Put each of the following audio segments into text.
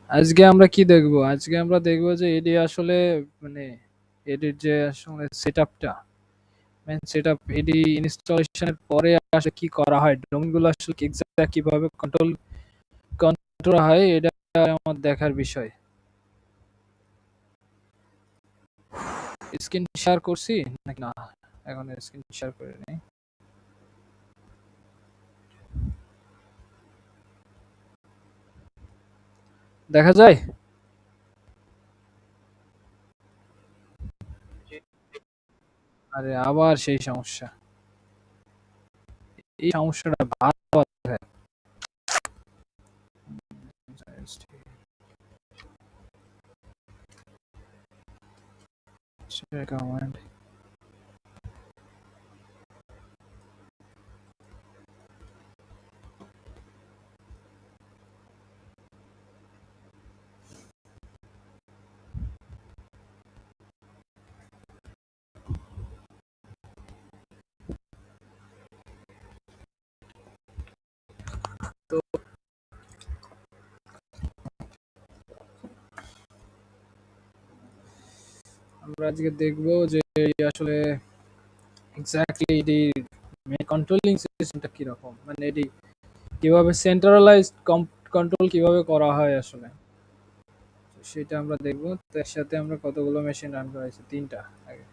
আজকে আমরা কি দেখবো? আজকে আমরা দেখবো যে এডি আসলে মানে এডির যে আসলে সেটআপটা, মেন সেটআপ এডি ইনস্টলেশনের পরে আসলে কি করা হয়, ডোমেইনগুলো আসলে এক্সাক্ট কিভাবে কন্ট্রোল হয়, এটা আমার দেখার বিষয়। স্ক্রিন শেয়ার করছি নাকি না? এখন স্ক্রিন শেয়ার করে নেই। দেখা যায়? আরে আবার সেই সমস্যা। এই সমস্যাটা বারবার হয়। Share command. তো আমরা আজকে দেখবো যে আসলে এক্স্যাক্টলি এটি কন্ট্রোলিং সিস্টেমটা কিরকম, মানে এটি কিভাবে সেন্ট্রালাইজড কন্ট্রোল কিভাবে করা হয় আসলে, তো সেটা আমরা দেখবো। তার সাথে আমরা কতগুলো মেশিন রান করাইছি, তিনটা আগে।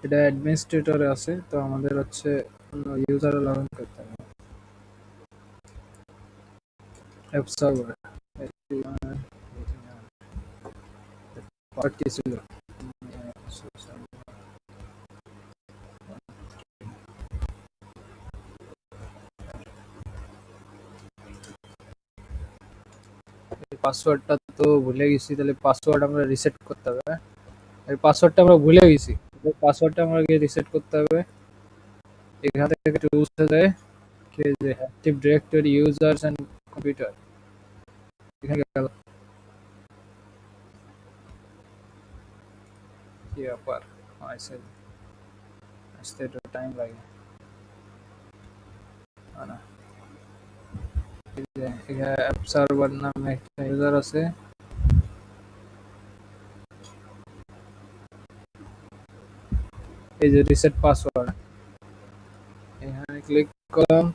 এটা অ্যাডমিনিস্ট্রেটরে আছে, তো আমাদের হচ্ছে ইউজারে লগ ইন করতে হবে। অ্যাপ সার্ভার পার্ট কি ছিল? পাসওয়ার্ডটা তো ভুলে গেছি, তাহলে পাসওয়ার্ড আমরা রিসেট করতে হবে। এই পাসওয়ার্ডটা আমরা ভুলে গেছি, পাসওয়ার্ডটা আমরা গিয়ে রিসেট করতে হবে। এখান থেকে টুলসে যায়, কি যে active directory users and computers, এখানে গেল। কি ব্যাপার আইসে, আসতে একটু টাইম লাগে। না, এই যে এখানে অ্যাপ সার্ভার নামে একটা ইউজার আছে। এই যে রিসেট পাসওয়ার্ড, এখানে ক্লিক করলাম,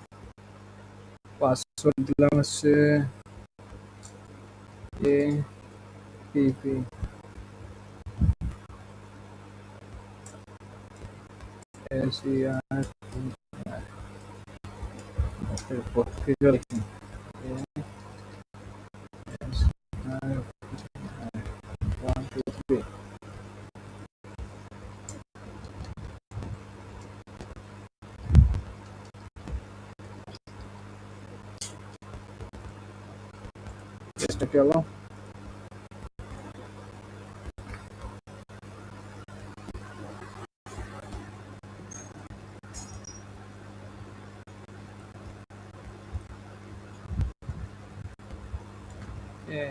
পাসওয়ার্ড দিলাম হচ্ছে A P P S E R, এরপর ফিরে লিখি এস আর 1 2 3, চেষ্টা গেল। A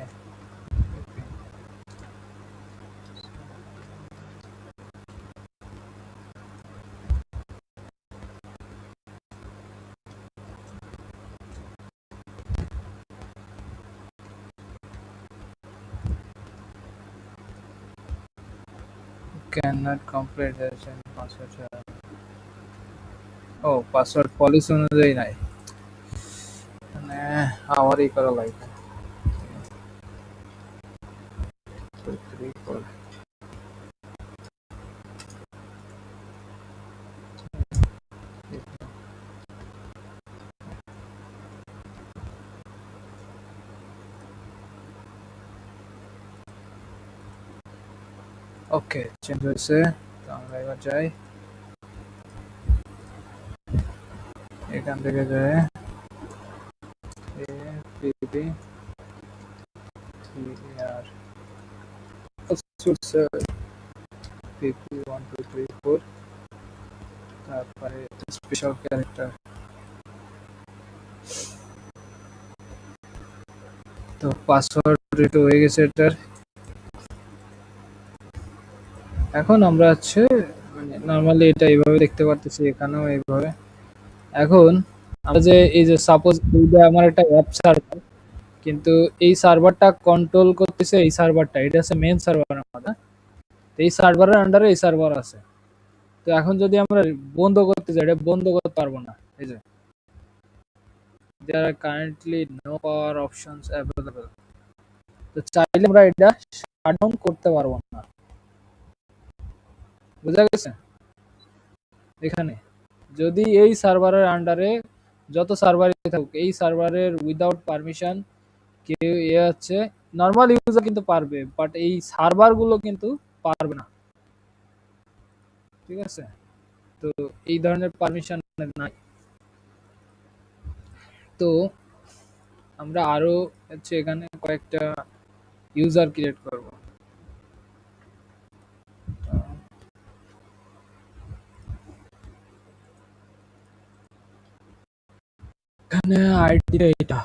can not complete password. ও পাসওয়ার্ড পলিসি অনুযায়ী নাই, মানে আমারই করা লাগবে। ওকে, চেঞ্জ হয়েছে। তো আমরা এবার যাই, এখান থেকে যাই পিপি আর পিপি 1 2 3 4, তারপরে স্পেশাল ক্যারেক্টার। তো পাসওয়ার্ড রেট হয়ে গেছে এটার। এখন আমরা হচ্ছে মানে নরমালি এটা এইভাবে দেখতে পারতেছি, এখানেও এইভাবে। এখন আমরা যে এই যে সাপোজ এইটা আমার একটা অ্যাপ সার্ভার, কিন্তু এই সার্ভারটা কন্ট্রোল করতেছে এই সার্ভারটা, এটা হচ্ছে মেইন সার্ভার আমাদের। তো এই সার্ভারের আন্ডারে এই সার্ভার আছে। তো এখন যদি আমরা বন্ধ করতে যাই, এটা বন্ধ করতে পারবো না। এই যে there are currently no power options available, তো চাইলে আমরা এটা শাটডাউন করতে পারবো না। বুঝা গেছে? এখানে যদি এই সার্ভারের আন্ডারে যত সার্ভারই থাকুক, এই সার্ভারের উইদাউট পারমিশন কেউ হচ্ছে নর্মাল ইউজার কিন্তু পারবে, বাট এই সার্ভার গুলো কিন্তু পারবে না। ঠিক আছে? তো এই ধরনের পারমিশন নাই। তো আমরা আরো হচ্ছে এখানে কয়েকটা ইউজার ক্রিয়েট করব। এখানে আইডিটা এটা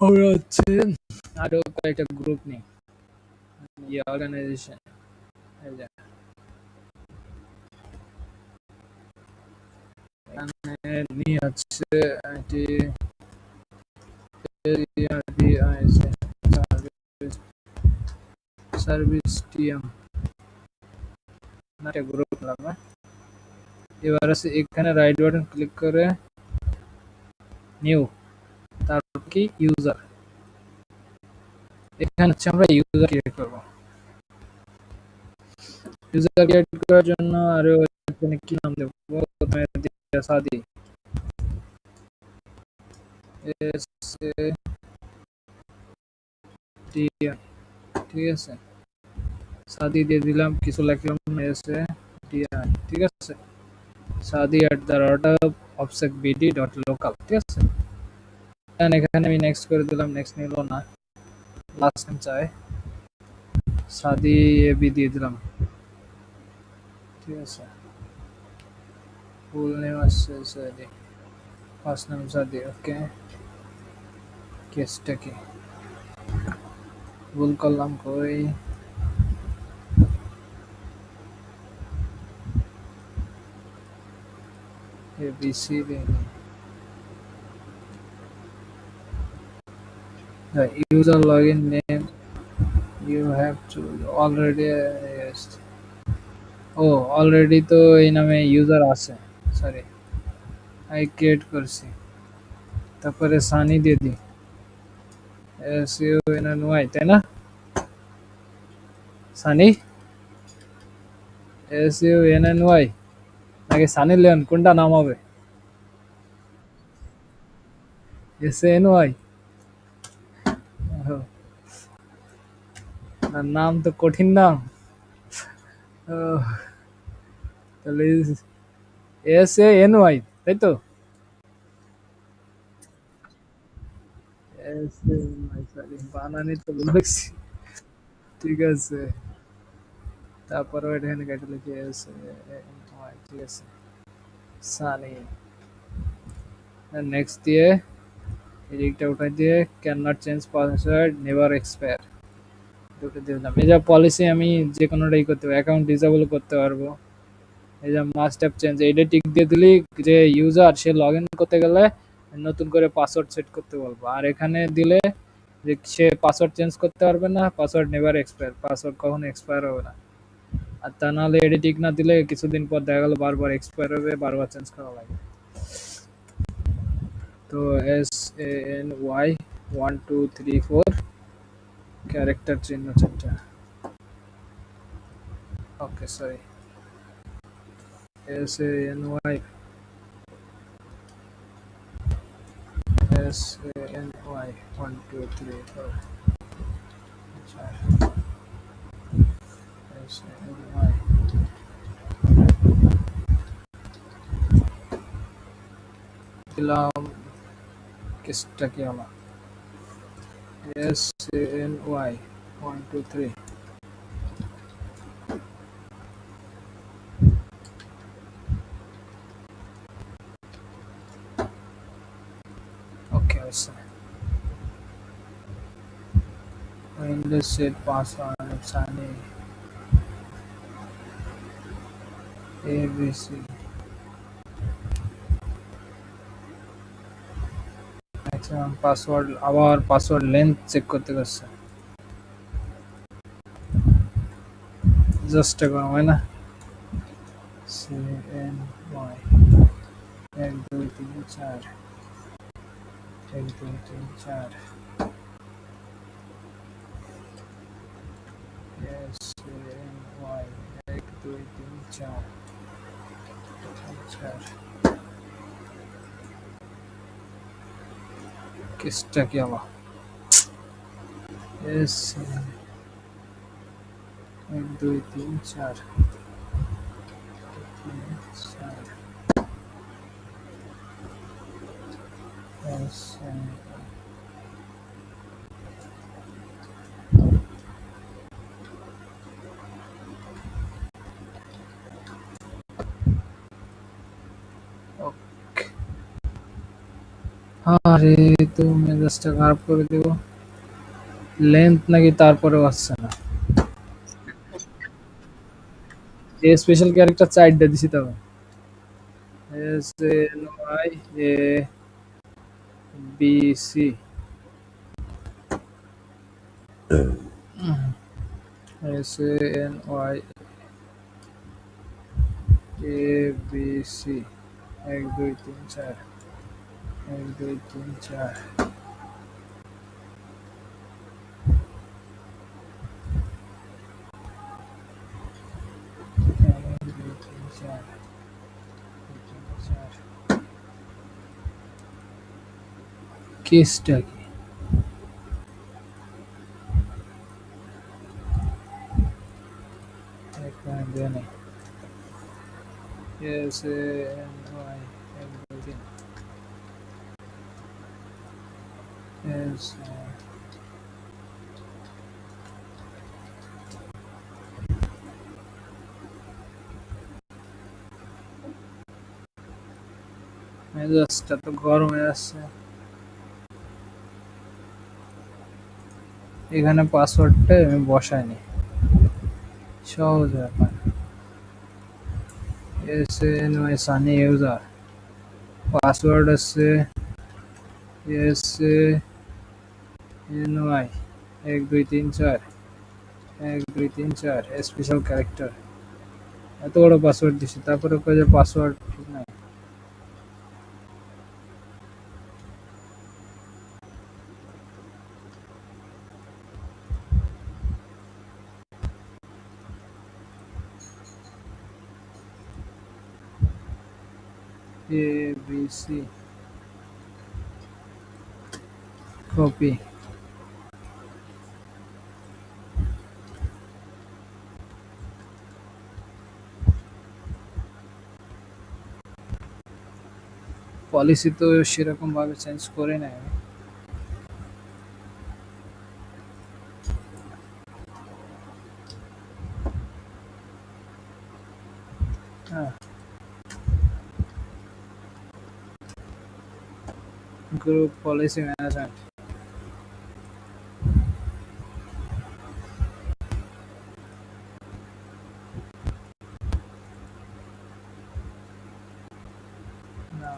আমরা হচ্ছে আরো কয়েকটা গ্রুপ নেই, অর্গানাইজেশন। এখানে নিয়ে হচ্ছে এটি সার্ভিস টিএম না, এটা গ্রুপ নাম। এবার আছে এখানে রাইট বাটন ক্লিক করে নিউ, তারপর কি ইউজার। এখানে হচ্ছে আমরা ইউজার ক্রিয়েট করব। ইউজার ক্রিয়েট করার জন্য আরো এখানে কি নাম দেব, প্রথমে দিই সাদি, এস এ টি, ঠিক আছে। সাদি দিয়ে দিলাম, কিছু লিখলাম এস এ টি আই, ঠিক আছে। সাদি @the_object_bd.local, ঠিক আছে। এখানে আমি নেক্সট করে দিলাম, নেক্সট নিল না, লাস্ট নেম চাই, সাদি এবি দিয়ে দিলাম, ঠিক আছে। ফুল নেম আছে সাদি, ফার্স্ট নেম সাদি, ওকে। কেসটা কি ভুল করলাম কই, ABC the user login name you have to already yes. ও অলরেডি তো এই নামে ইউজার আছে, সরি আই ক্রিয়েট করছি। তারপরে সানি দিয়ে দিই, SUNNY, তাই না? সানি SUNNY নাকি সানি লিওন, কোনটা নাম হবে? SNY, নাম তো কঠিন নাম। তাহলে SANY, তাই তো? SANY, সরি বানানি তো বলেছি। ঠিক আছে, তারপরে এখানে কেটে লিখি SANY, ঠিক আছে। সানি নেক্সট দিয়ে এদিকটা উঠাই দিয়ে can not change password never expire দুটো দিয়ে দিলাম। এই যা পলিসি আমি যে কোনোটাই করতে পারবো, অ্যাকাউন্ট ডিসেবল করতে পারবো। এই যে মাস্ট হ্যাভ চেঞ্জ, এইটা টিক দিয়ে দিলি যে ইউজার সে লগ ইন করতে গেলে নতুন করে পাসওয়ার্ড সেট করতে বলবো। আর এখানে দিলে যে সে পাসওয়ার্ড চেঞ্জ করতে পারবে না, পাসওয়ার্ড নেভার এক্সপায়ার, পাসওয়ার্ড কখনো এক্সপায়ার হবে না। আর তা নাহলে এডিটিং না দিলে কিছুদিন পর দেখা গেল বারবার এক্সপায়ার হবে, বারবার চেঞ্জ করা লাগে। তো SANY 1 2 3 4 ক্যারেক্টার চিহ্ন চারটা। ওকে সরি, SANY SANY 1 2 3 4 SANY দিলাম। কেসটা কি হলো? SANY 1 2 3। ওকে আছে। Windows set password Sunny ABC maximum password, আবার পাসওয়ার্ড লেন্থ চেক করতে পারছে। জাস্ট করা হয় না। CNY 1 2 3 4 1 2 3 4 SNY 1 2 3 4 4। কেসটা কি আবার? S 1 2 3 4 4 S. ওকে, আরে তো মেজাজটা খারাপ করে দেবো। লেন্থ নাকি তারপরেও আসছে না। এ স্পেশাল ক্যারেক্টার চারটা দিছি তবে। SNY ABC SNY ABC 1 2 3 4 1 2 3 4 1 2 3 4 কেসটা কি? এখানে দেয়া নেই। SNY 1 2 3 এস মেজাজটা তো গরম হয়ে আসছে। এখানে পাসওয়ার্ডটা আমি বসাইনি, সহজ ব্যাপার। SNY সানি ইউজার, পাসওয়ার্ড আছে SNY 1 2 3 4 1 2 3 4 স্পেশাল ক্যারেক্টার। এত বড় পাসওয়ার্ড দিছি, তারপরে কয় যে পাসওয়ার্ড ঠিক নাই। ABC copy. পলিসি তো সেরকম ভাবে চেঞ্জ করে নাই আমি। হ্যাঁ, গ্রুপ পলিসি ম্যানেজমেন্ট। না,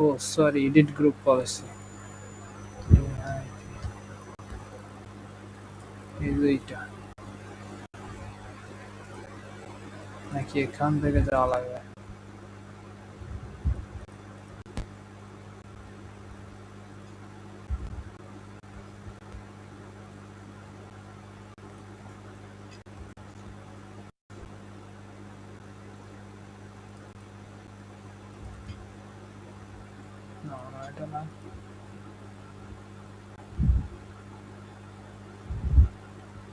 ও সরি, এডিট গ্রুপ পলিসি। এই যে এইটা, নাকি এখান থেকে যাওয়া লাগবে? না না, এটা না।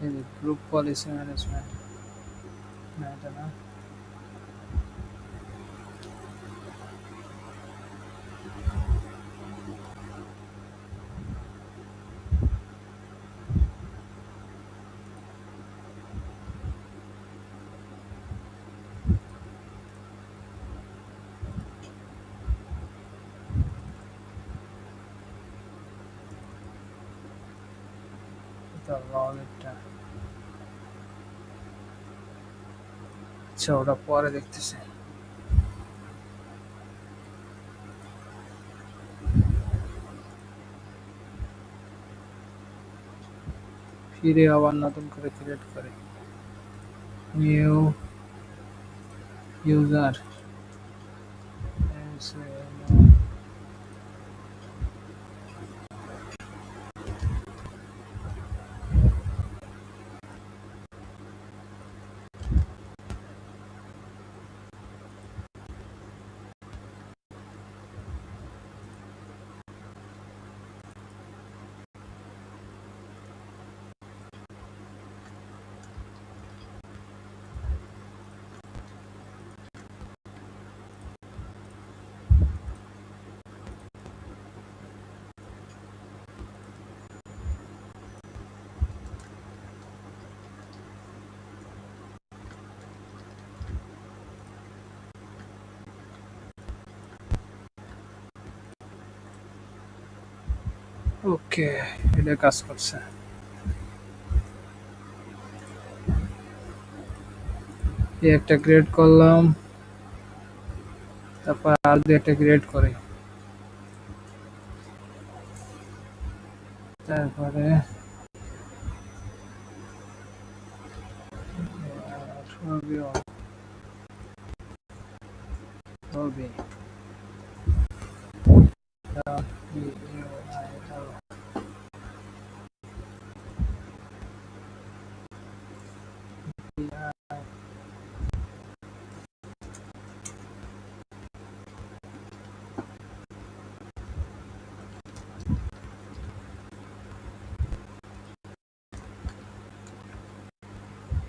এই যে গ্রুপ পলিসি ম্যানেজমেন্ট, না এটা না। এটা ওয়ালেটটা। আচ্ছা, ওটা পরে দেখতেছি। ফিরে আবার নতুন করে ক্রিয়েট করে নিউ ইউজার। ওকে, এটা কাজ করছে। এই একটা গ্রেড করলাম, তারপর আর দুই একটা গ্রেড করে, তারপরে ছবি ছবি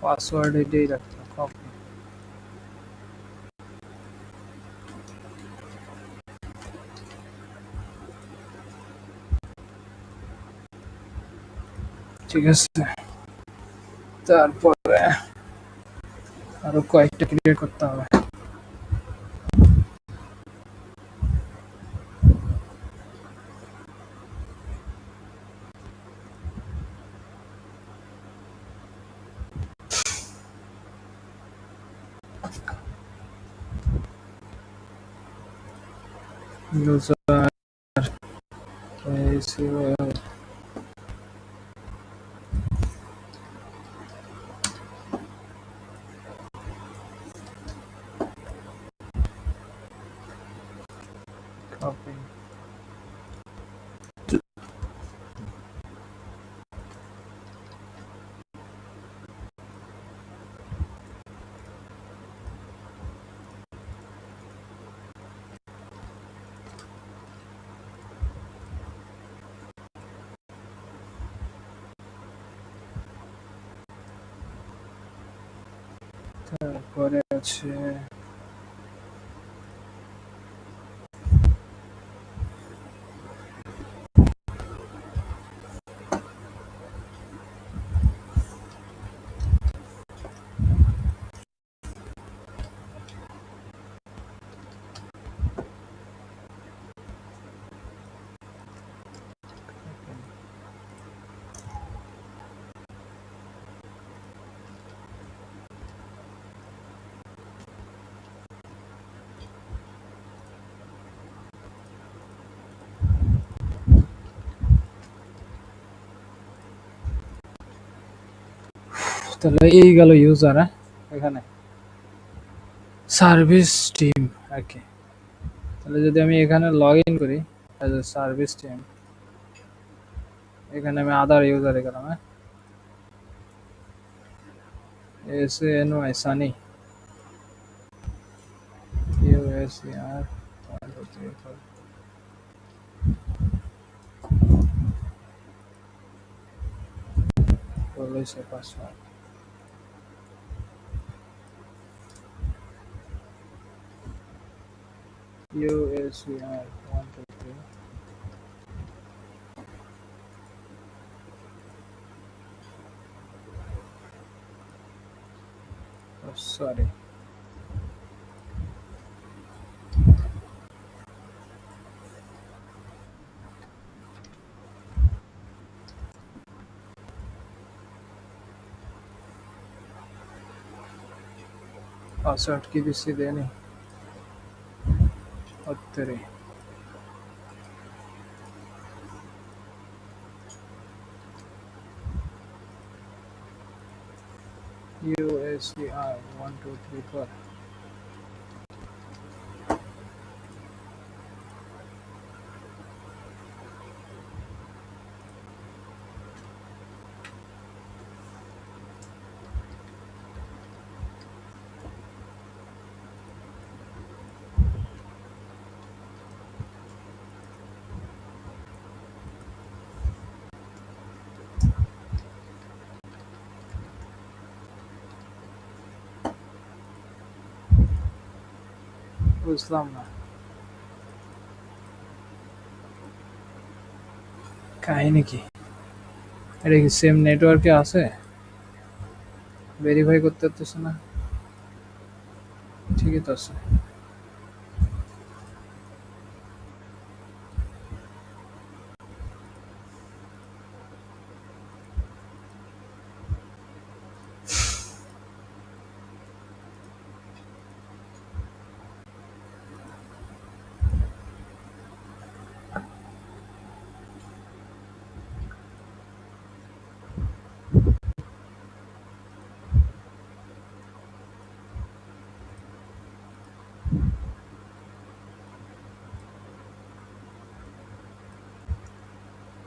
পাসওয়ার্ড এটাই রাখতাম, কপি। ঠিক আছে, তারপরে আরো কয়েকটা ক্রিয়েট করতে হবে। User copy. তারপরে আছে তাহলে এই গেল ইউজার, হ্যাঁ, এখানে সার্ভিস টিম আর কি। তাহলে যদি আমি এখানে লগ ইন করি অ্যাজ এ সার্ভিস টিম, এখানে আমি আদার ইউজারে গেলাম, হ্যাঁ, S N Y Sunny USR 1 2 3 4 police password USVR 1 2 3. Oh, sorry. Password की किसी देनी और तेरे USVR 1 2 3 4. বুঝলাম না কাহিনী কি, এটা কি সেম নেটওয়ার্কে আছে? ভেরিফাই করতে পারতেছে না, ঠিকই তো আছে।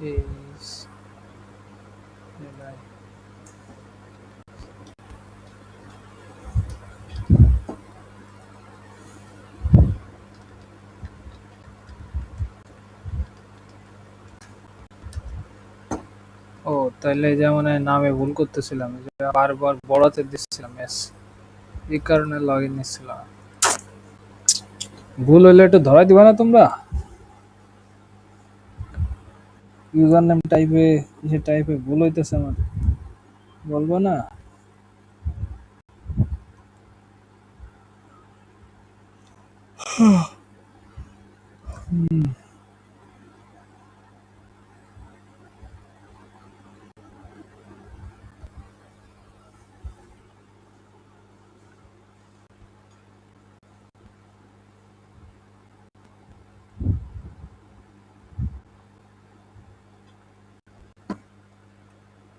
Is ও তাহলে যেমন নামে ভুল করতেছিলাম, যে বারবার বড়াতে দিচ্ছিলাম এস, এই কারণে লগ ইন নিচ্ছিলাম। ভুল হইলে একটু ধরাই দিবা না তোমরা? ইউজার নেম টাইপে কিসে টাইপে ভুল হইতেছে আমার, বলবো না?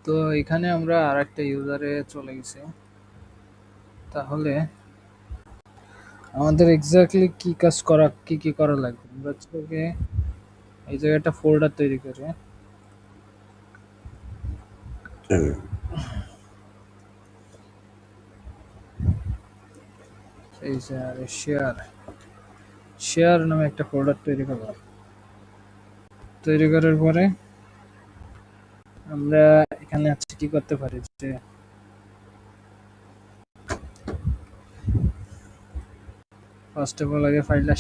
তো এখানে আমরা আরেকটা ইউজারে চলে গেছি। তাহলে আমাদের এক্স্যাক্টলি কি কাজ করা, কি করা লাগবে? আমরা হচ্ছে গিয়ে এই জায়গায় একটা ফোল্ডার তৈরি করে, এই যে শেয়ার শেয়ার নামে একটা ফোল্ডার তৈরি করলাম। তৈরি করার পরে আমরা এখানে আছে কি করতে পারি, যে ফার্স্ট অফ অল আগে ফাইলটা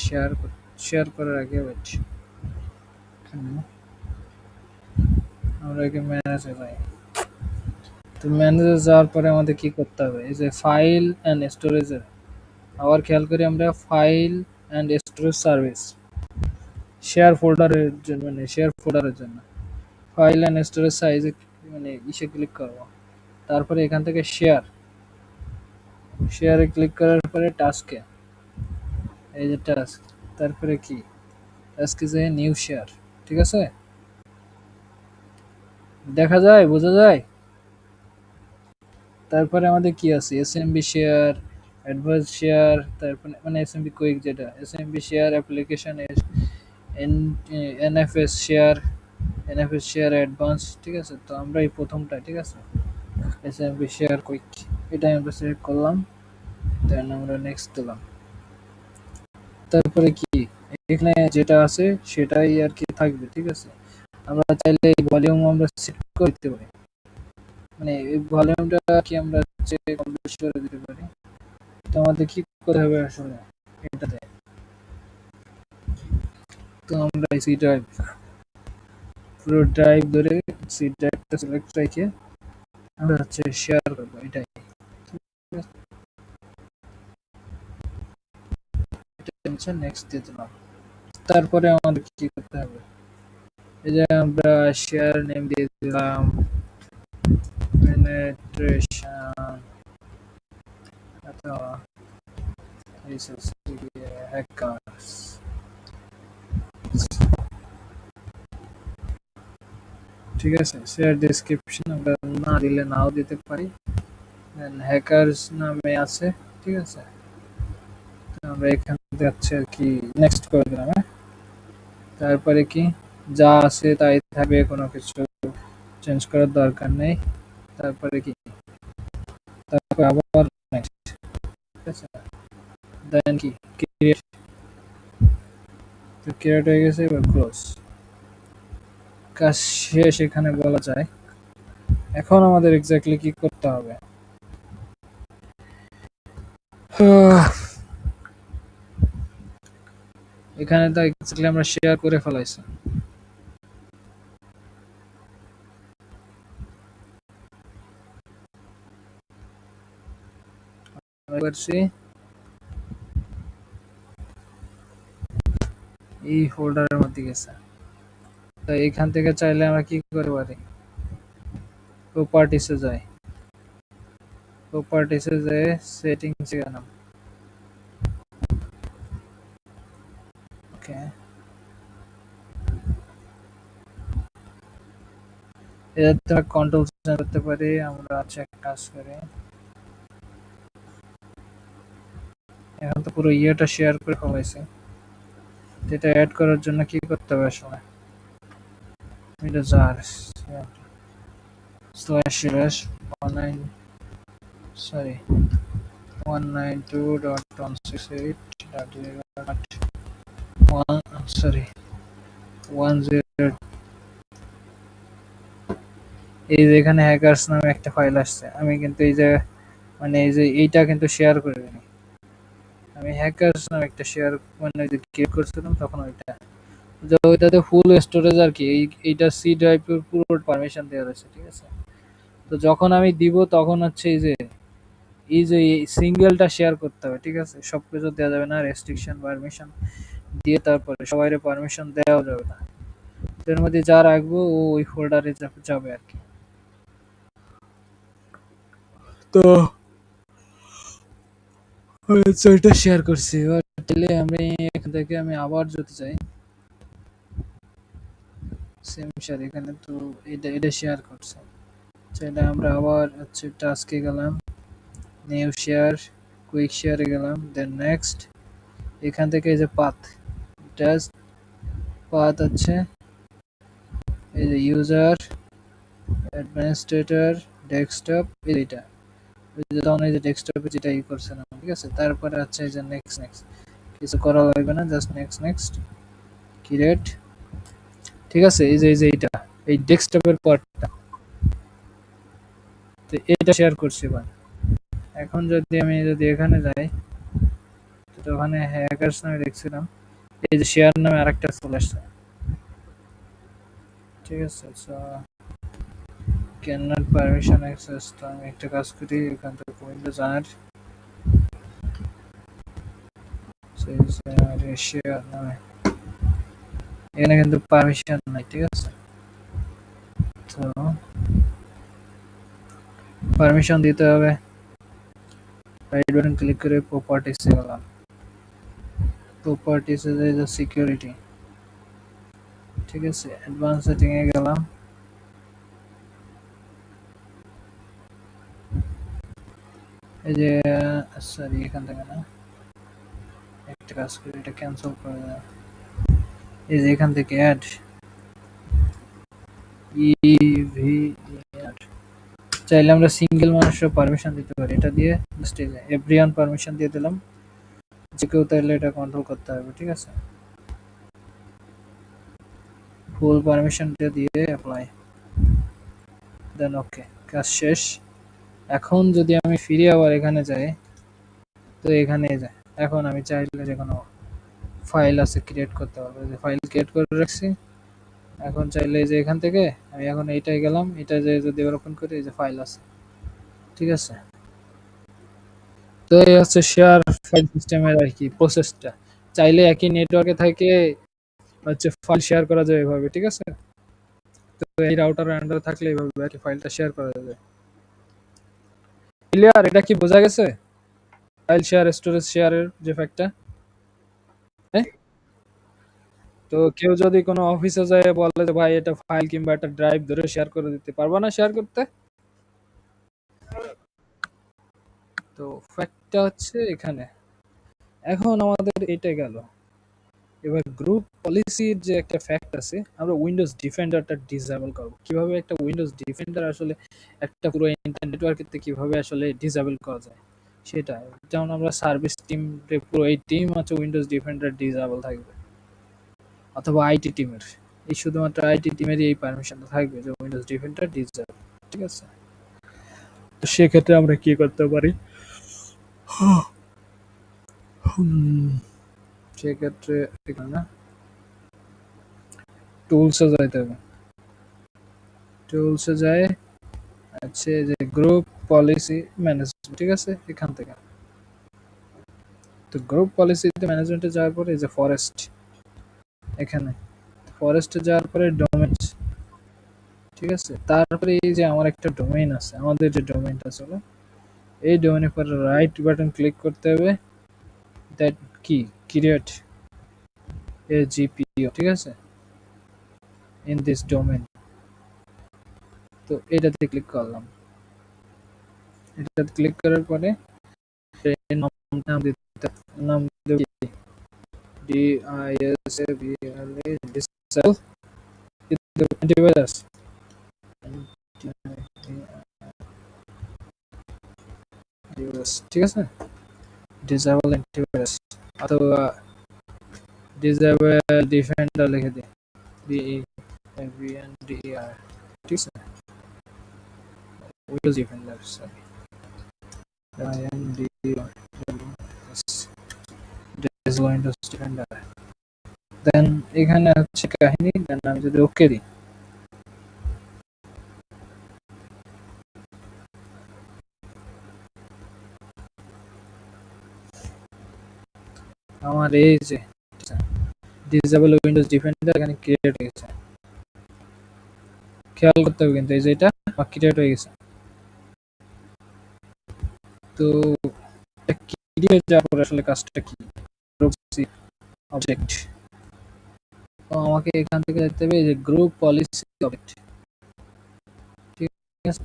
শেয়ার করার আগে ওয়েট, আমরা আগে ম্যানেজে যাই। তো ম্যানেজে যাওয়ার পরে আমাদের কি করতে হবে, এই যে ফাইল অ্যান্ড স্টোরেজের, আবার খেয়াল করি আমরা file and storage service share ফোল্ডারের জন্য, মানে শেয়ার ফোল্ডারের জন্য ফাইল অ্যান্ড স্টোরেজ সাইজে মানে ইসে ক্লিক করব। তারপরে এখান থেকে শেয়ারে ক্লিক করার পরে টাস্কে, এই যে টাস্ক, তারপরে কি টাস্কে যে নিউ শেয়ার, ঠিক আছে? দেখা যায়, বোঝা যায়? তারপরে আমাদের কি আছে, এসএমবি শেয়ার, অ্যাডভান্স শেয়ার, তারপরে মানে এসএমবি কুইক যেটা, SMB share application, N NFS share, NFS share advance. ঠিক আছে, তো আমরা এই প্রথমটা, ঠিক আছে, এসএমবি শেয়ার কুইক, এটা আমরা সিলেক্ট করলাম, দেন আমরা নেক্সট দিলাম। তারপরে কি, এখানে যেটা আছে সেটাই আর কি থাকবে। ঠিক আছে, আমরা চাইলে এই ভলিউম আমরা সেট করে দিতে পারি, মানে এই ভলিউমটা কি আমরা হচ্ছে কম বেশি করে দিতে পারি। তো আমাদের কি করতে হবে আসলে এটাতে, তো আমরা সি ড্রাইভ, পুরো ড্রাইভ ধরে সি ড্রাইভটা সিলেক্ট রেখে আমরা হচ্ছে শেয়ার করবো এটাই। ঠিক আছে, এটা হচ্ছে নেক্সট দিয়ে দিলাম। তারপরে আমাদের কি করতে হবে, এই যে আমরা শেয়ার নেম দিয়ে দিলাম penetration অথবা hackers। ঠিক আছে, শেয়ার ডেসক্রিপশন আমরা না দিলে নাও দিতে পারি, দেন হ্যাকারস নামে আছে। ঠিক আছে, তো আমরা এখান থেকে হচ্ছে আর কি নেক্সট করে দিলাম। হ্যাঁ, তারপরে কি যা আছে তাই থাকবে, কোনো কিছু চেঞ্জ করার দরকার নেই। তারপরে কি, তারপর আবার নেক্সট। ঠিক আছে, দেন কি ক্রিয়েট, তো ক্রিয়েট হয়ে গেছে, এবার ক্লোজ, কাজ শেষ এখানে বলা যায়। এখন আমাদের এক্স্যাক্টলি কি করতে হবে, এখানে তো এক্স্যাক্টলি আমরা শেয়ার করে ফেলাইছি। করছি এই ফোল্ডারের মধ্যে গেছে, তো এখান থেকে চাইলে আমরা কি করতে পারি, প্রপার্টিসে যাই, প্রপার্টিসে যেয়ে সেটিংসে গেলাম। ওকে, এটাতে কন্ট্রোল চেঞ্জ করতে পারি আমরা, আচ্ছা এক কাজ করি, এখন তো পুরো ইয়েটা শেয়ার করে ফেলাইছি, এটা অ্যাড করার জন্য কি করতে হবে আসলে, এটা জার স্ল্যাশ স্ল্যাশ 19 সরি 192.168.1 সরি 10, এই যে এখানে হ্যাকারস নামে একটা ফাইল আসছে, আমি কিন্তু এই যে মানে এই যে এইটা কিন্তু শেয়ার করে দিই, আমি হ্যাকারস নামে একটা শেয়ার মানে যে ক্রিয়েট করছিলাম তখন ওইটা, যে ওইটাতে ফুল স্টোরেজ আর কি, এইটা সি ড্রাইভের পুরো পারমিশন দেওয়া রয়েছে। ঠিক আছে, তো যখন আমি দিব তখন হচ্ছে এই যে সিঙ্গেলটা শেয়ার করতে হবে। ঠিক আছে, সবকিছু দেওয়া যাবে না, রেস্ট্রিকশন পারমিশন দিয়ে তারপরে সবাইরে পারমিশন দেওয়া যাবে না, এর মধ্যে যা রাখবো ও ওই ফোল্ডারে যাবে আর কি। তো ওইটা শেয়ার করছি, এবার তাহলে আমি এখান থেকে আমি আবার যদি চাই সেম শেয়ার, এখানে তো এটা শেয়ার করছে, চাইলে আমরা আবার হচ্ছে টাস্কে গেলাম, নিউ শেয়ার, কুইক শেয়ারে গেলাম, দেন নেক্সট, এখান থেকে এই যে পাথ, জাস্ট পাথ হচ্ছে এই যে ইউজার, অ্যাডমিনিস্ট্রেটর, ডেস্কটপ, এইটা তখন এই যে ডেস্কটপে যেটা ই করছে না। ঠিক আছে, তারপরে হচ্ছে এই যে নেক্সট নেক্সট, কিছু করা লাগবে না, জাস্ট নেক্সট নেক্সট ক্রিয়েট। ঠিক আছে, এই যে এইটা এই ডেস্কটপের পার্টটা, তো এটা শেয়ার করছি এবার। এখন যদি এখানে যাই, তো ওখানে হ্যাকার্স নামে দেখছিলাম, এই যে শেয়ার নামে আরেকটা চলে আসছে। ঠিক আছে, so can not permission access, তো আমি একটা কাজ করি, এখান থেকে উইন্ডোজ আর শেয়ার নামে, এখানে কিন্তু পারমিশন নাই। ঠিক আছে, তো পারমিশন দিতে হবে, রাইট বাটন ক্লিক করে প্রপার্টিসে গেলাম, প্রপার্টিসে যে সিকিউরিটি, ঠিক আছে, অ্যাডভান্স সেটিং এ গেলাম, এই যে সরি এখান থেকে না, একটা কাজ করে এটা ক্যান্সেল করে দাও। এই যে এখান থেকে অ্যাড ইভি অ্যাড, চাইলে আমরা সিঙ্গেল মানুষের পারমিশন দিতে পারি। এটা দিয়ে জাস্ট এই যে এভরিওয়ান পারমিশন দিয়ে দিলাম, যে কেউ তাহলে এটা কন্ট্রোল করতে হবে, ঠিক আছে। ফুল পারমিশন দিয়ে অ্যাপ্লাই, দেন ওকে, কাজ শেষ। এখন যদি আমি ফিরে আবার এখানে যাই, তো এখানে যাই, এখন আমি চাইলে যে কোনো ফাইল আছে ক্রিয়েট করতে পারবো, যে ফাইল ক্রিয়েট করে রাখছি। এখন চাইলে যে এখান থেকে আমি এখন এইটাই গেলাম, এটা যে যদি ওরকম করি, এই যে ফাইল আছে, ঠিক আছে। তো এই হচ্ছে শেয়ার ফাইল সিস্টেমের আর কি প্রসেসটা। চাইলে একই নেটওয়ার্কে থেকে হচ্ছে ফাইল শেয়ার করা যায় এভাবে, ঠিক আছে। তো এই রাউটার আন্ডারে থাকলে এইভাবে আর কি ফাইলটা শেয়ার করা যায়। ক্লিয়ার? এটা কি বোঝা গেছে? ফাইল শেয়ার, স্টোরেজ শেয়ারের যে ফ্যাক্টটা। হ্যাঁ, তো কেউ যদি কোনো অফিসে যায় বলে যে ভাই এটা ফাইল কিংবা একটা ড্রাইভ ধরে শেয়ার করে দিতে পারবা না শেয়ার করতে? তো ফ্যাক্টটা হচ্ছে এখানে। এখন আমাদের এটা গেল। এবার গ্রুপ পলিসির যে একটা ফ্যাক্ট আছে, আমরা উইন্ডোজ ডিফেন্ডারটা ডিসেবল করব কিভাবে। একটা উইন্ডোজ ডিফেন্ডার আসলে একটা পুরো ইন্টারনেট নেটওয়ার্কের কিভাবে আসলে ডিসেবল করা যায় সেটা। যেমন আমরা সার্ভিস টিম, পুরো এই টিম হচ্ছে উইন্ডোজ ডিফেন্ডার ডিসেবল থাকবে, অথবা আইটি টিমের, এই শুধুমাত্র আইটি টিমেরই এই পারমিশনটা থাকবে যে উইন্ডোজ ডিফেন্ডার ডিসেবল, ঠিক আছে। তো সেক্ষেত্রে আমরা কি করতে পারি, সেক্ষেত্রে এখানে টুলসে যাইতে হবে। টুলসে যায় আছে যে গ্রুপ পলিসি ম্যানেজমেন্ট, ঠিক আছে। এখান থেকে তো গ্রুপ পলিসি ম্যানেজমেন্টে যাওয়ার পরে এই যে ফরেস্ট, এখানে ফরেস্টে যাওয়ার পরে ডোমেইনস, ঠিক আছে। তারপরে এই যে আমার একটা ডোমেইন আছে, আমাদের যে ডোমেইনটা ছিল, এই ডোমেইনের পরে রাইট বাটন ক্লিক করতে হবে, দ্যাট কি ক্রিয়েট এ জিপিও, ঠিক আছে, ইন দিস ডোমেইন। তো এটাতে ক্লিক করলাম। এটাতে ক্লিক করার পরে নাম দিতে, নাম দেব DISABLA ডিসেল অ্যান্টিভাইরাস, ঠিক আছে। ডিসেবল অ্যান্টিভাইরাস অথবা ডিসেবল ডিফেন্ডার লিখে দিই, DEVNDER, ঠিক আছে। Windows defender, sorry, Windows defender. Then এখানে হচ্ছে কাহিনী, দেন আমি যদি ওকে দিই, আমার এই যে ডিসেবল উইন্ডোজ ডিফেন্ডার এখানে ক্রিয়েট হয়ে গেছে। খেয়াল করতে হবে কিন্তু এই যে এটা ক্রিয়েট হয়ে গেছে। তো ক্রিয়েট যাওয়ার পর আসলে কাজটা কি, অবজেক্ট। তো আমাকে এখান থেকে যেতে হবে যে গ্রুপ পলিসি অবজেক্ট, ঠিক আছে।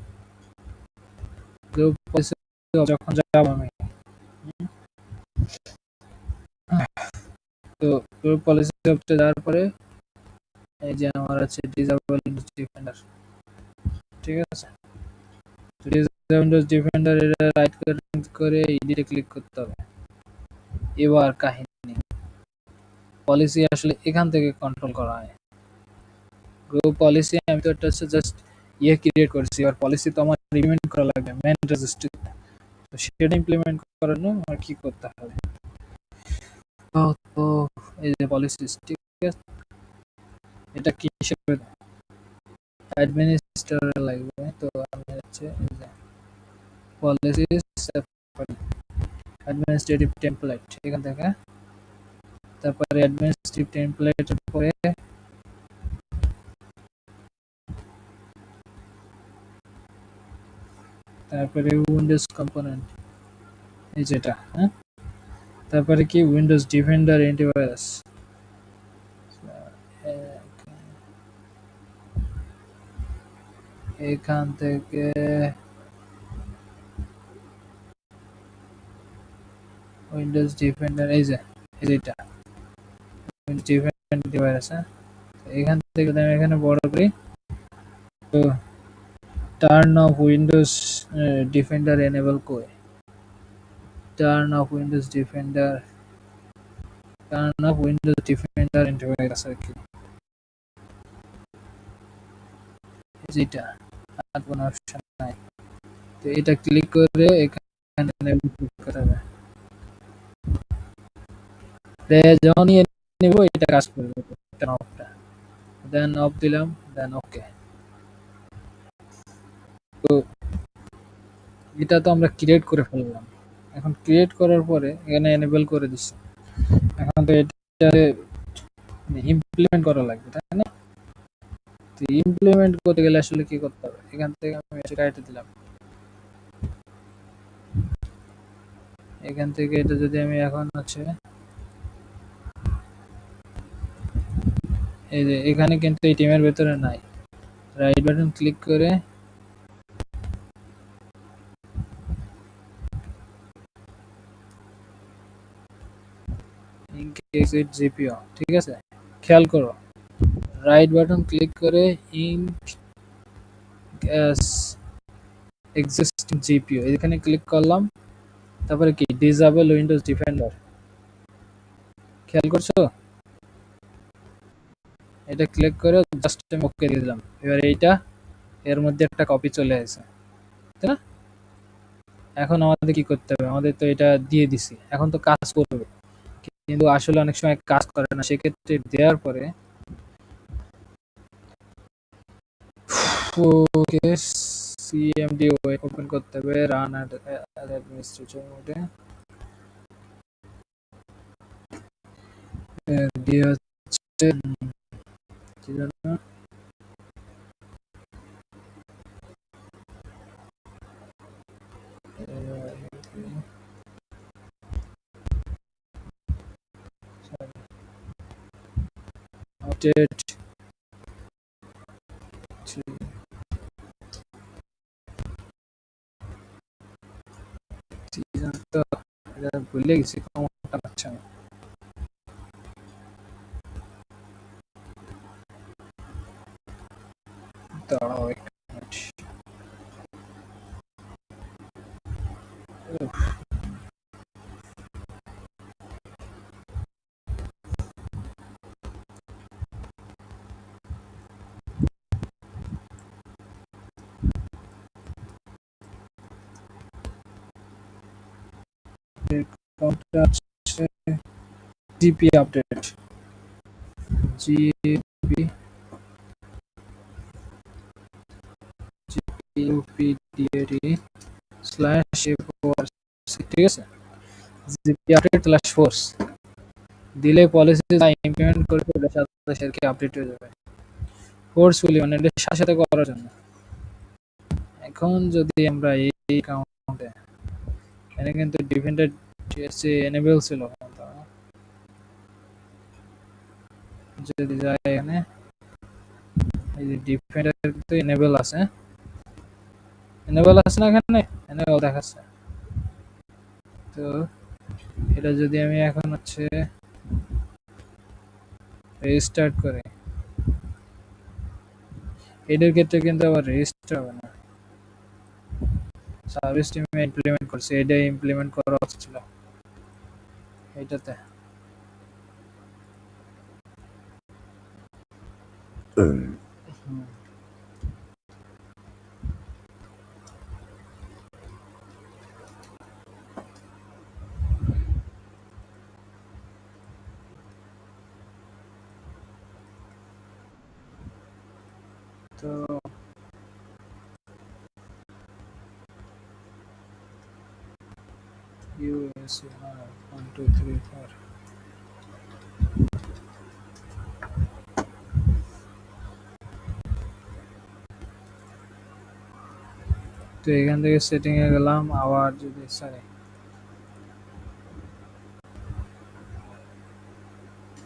গ্রুপ পলিসি যখন যাব আমি, তো গ্রুপ পলিসি অবজেক্টে যাওয়ার পরে এই যে আমার আছে ডিসেবল উইন্ডোজ ডিফেন্ডার, ঠিক আছে। উইন্ডোজ ডিফেন্ডার এর রাইট ক্লিক করে এডিটে ক্লিক করতে হবে। এবার কাহিনী, পলিসি আসলে এখান থেকে কন্ট্রোল করা হয়। গ্রুপ পলিসি আমি তো এটা হচ্ছে জাস্ট ক্রিয়েট করছি, এবার পলিসি তো আমার ইমপ্লিমেন্ট করা লাগবে ম্যান রেজিস্ট্রি। তো সেটা ইমপ্লিমেন্ট করার জন্য আমার কি করতে হবে, তো এই যে পলিসি, ঠিক আছে। এটা কি হিসেবে অ্যাডমিনিস্ট্রেটর লাগবে, তো আমি হচ্ছে এই যে পলিসিস অ্যাডমিনিস্ট্রেটিভ টেমপ্লেট, এখান থেকে তারপরে অ্যাডমিনিস্ট্রেটিভ টেমপ্লেটের পরে তারপরে উইন্ডোজ কম্পোনেন্ট, এই যেটা, হ্যাঁ। তারপরে কি উইন্ডোজ ডিফেন্ডার অ্যান্টিভাইরাস, এখান থেকে উইন্ডোজ ডিফেন্ডার, এই যে এটা উইন্ডোজ ডিফেন্ডার ডিভাইস। হ্যাঁ, এখান থেকে যদি আমি এখানে বড় করি, তো turn off Windows defender enable কই, turn off Windows defender, turn off Windows defender antivirus আর কি, যেটা আর কোনো অপশন নাই। তো এটা ক্লিক করে এখানে enable করতে হবে। যখনই নেব এটা কাজ করবে, অফটা দেন অফ দিলাম, দেন ওকে। তো এটা তো আমরা ক্রিয়েট করে ফেললাম। এখন ক্রিয়েট করার পরে এখানে এনেবল করে দিচ্ছি। এখন তো এটা ইমপ্লিমেন্ট করা লাগবে, তাই না? তো ইমপ্লিমেন্ট করতে গেলে আসলে কি করতে হবে, এখান থেকে আমি কেটে দিলাম। এখান থেকে এটা যদি আমি এখন এই যে এখানে কিন্তু এই টিমের ভেতরে নাই, রাইট বাটন ক্লিক করে exit GPO, ঠিক আছে? খেয়াল করো, রাইট বাটন ক্লিক করে ইন্ট এক্সিস্টিং জিপিও এখানে ক্লিক করলাম, তারপরে কি ডিসেবল উইন্ডোজ ডিফেন্ডার, খেয়াল করছো? এটা ক্লিক করে জাস্ট আমি ওকে দিয়ে দিলাম। এবার এইটা এর মধ্যে একটা কপি চলে আসে, তাই না? এখন আমাদের কি করতে হবে, আমাদের তো এটা দিয়ে দিছি, এখন তো কাজ করবে, কিন্তু আসলে অনেক সময় কাজ করে না। সেক্ষেত্রে দেওয়ার পরে ওকে সিএমডি ওপেন করতে হবে, রান অ্যাডমিনিস্ট্রেটর মোডে দিয়ে হচ্ছে কি জানো, আপডেট তো ভুলে গেছি, কোনটা পাচ্ছি না। দাঁড়াও এক মিনিট। কোনটা হচ্ছে GP update, GP gpupdate slash force, ঠিক আছে? জিপি আপডেট স্ল্যাশ ফোর্স দিলে পলিসি যা ইমপ্লিমেন্ট করবে ওটার সাথে সাথে আপডেট হয়ে যাবে ফোর্সফুলি, মানে এটার সাথে সাথে করার জন্য। এখন যদি আমরা এই অ্যাকাউন্টে, এখানে কিন্তু ডিফেন্ডার টিএসসি এনেবল ছিল, যদি যাই এখানে এই যে ডিফেন্ডার কিন্তু এনেবল আছে, এনেবল আছে না, এখানে এনেবল দেখাচ্ছে। তো এটা যদি আমি এখন রেজিস্টার্ট করি, এটার ক্ষেত্রে কিন্তু আবার রেজিস্টার হবে না, সার্ভিস টিমে ইমপ্লিমেন্ট করছে, এটাই ইমপ্লিমেন্ট করা উচিত ছিল এইটাতে। তো ইউএসএ 1 2 3 4, তো এখান থেকে সেটিং এ গেলাম, আবার যদি সরি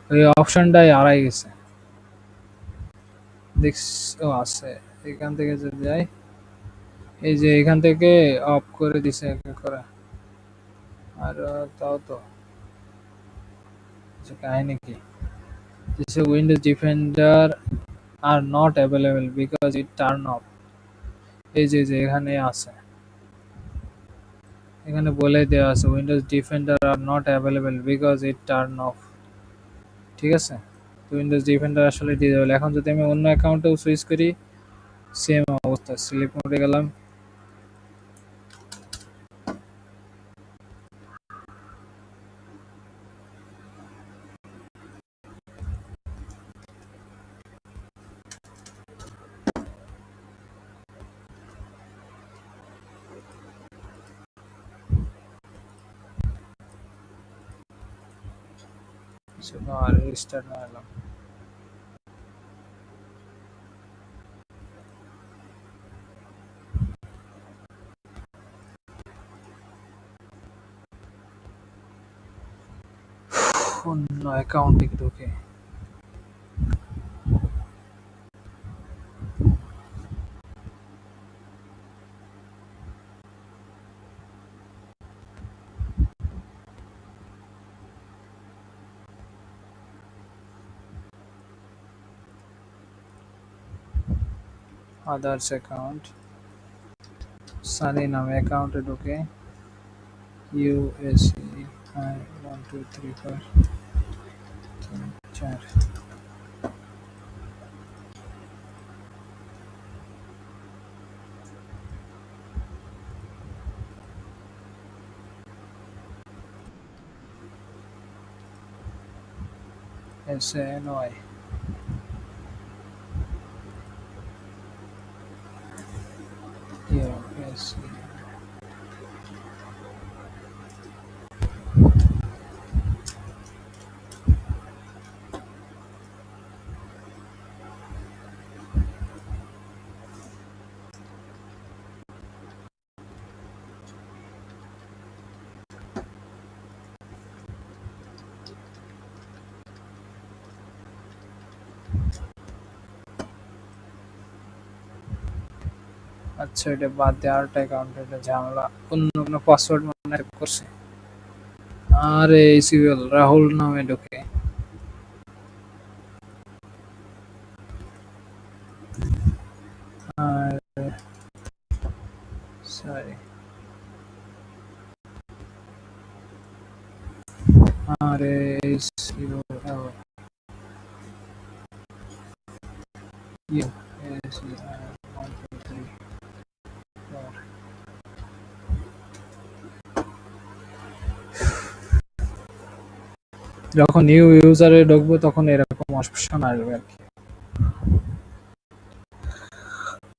ওই অপশনটাই হারাই গেছে, ও আছে। এখান থেকে যদি যাই, এই যে এখান থেকে অফ করে দিছে করে, আর তাও তো যে কাহিনী কি, this Windows Defender are not available because it turn off। এই যে এখানে আছে, এখানে বলে দেওয়া আছে Windows defender are not available because it turn off. ঠিক আছে, তো উইন্ডোজ ডিফেন্ডার আসলে ডিজেবল। এখন যদি আমি অন্য অ্যাকাউন্টেও সুইচ করি, সেম অবস্থা। স্লিপ মোডে গেলাম, আর রিস্টার্ট মারলাম। অন্য অ্যাকাউন্টে ঢুকে আদার্স অ্যাকাউন্ট, সানি নামে অ্যাকাউন্টে ঢুকে ইউএসএ 1 2 3 4 SNY। ইউএসএ আচ্ছা, এটা বাদ দিয়ে আরেকটা অ্যাকাউন্ট, এটা ঝামেলা। অন্য কোনো পাসওয়ার্ড মনে করছে। আরে সিভিল রাহুল নামে ঢুকে, আর সরি, আরে সিভিল ইউএসএ 1 2 3 4। যখন নিউ ইউজারে ঢুকবো তখন এরকম অপশন আসবে আর কি।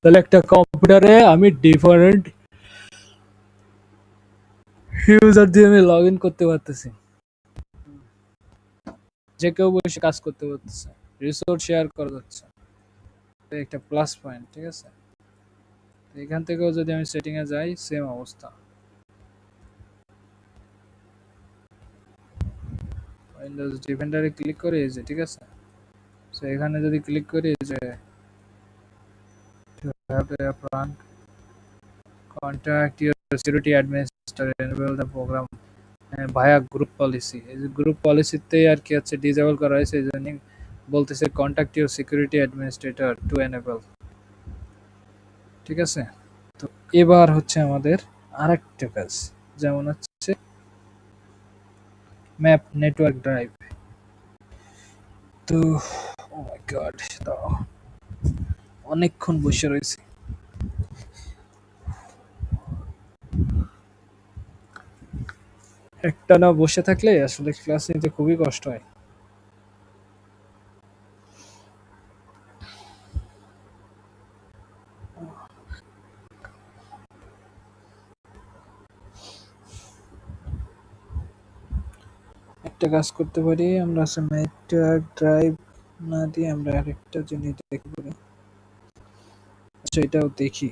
তাহলে একটা কম্পিউটারে আমি ডিফারেন্ট ইউজার দিয়ে আমি লগ ইন করতে পারতেছি, যে কেউ বসে কাজ করতে পারতেছে, রিসোর্স শেয়ার করা যাচ্ছে। তো একটা প্লাস পয়েন্ট। ঠিক আছে, তো এখান থেকেও যদি আমি সেটিং এ যাই, সেম অবস্থা। উইন্ডোজ ডিফেন্ডারে ক্লিক করে এই যে, ঠিক আছে, তো এখানে যদি ক্লিক করি যে to have a plan, contact your security administrator, enable the program via group policy। এই যে গ্রুপ পলিসিতে আর কি আছে, ডিসেবল করা হয়েছে, এই জন্য বলতেছে contact your security administrator two enable. ঠিক আছে, তো এবার হচ্ছে আমাদের আরেকটা কাজ, যেমন হচ্ছে ম্যাপ নেটওয়ার্ক ড্রাইভ। তো ও মাই গড, তো অনেকক্ষণ বসে রয়েছে। একটা না বসে থাকলে আসলে ক্লাস নিতে খুবই কষ্ট হয়। একটা কাজ করতে পারি আমরা, আছে নেটওয়ার্ক ড্রাইভ না দিয়ে আমরা আরেকটা জিনিস দেখতে পারি। আচ্ছা, এটাও দেখি।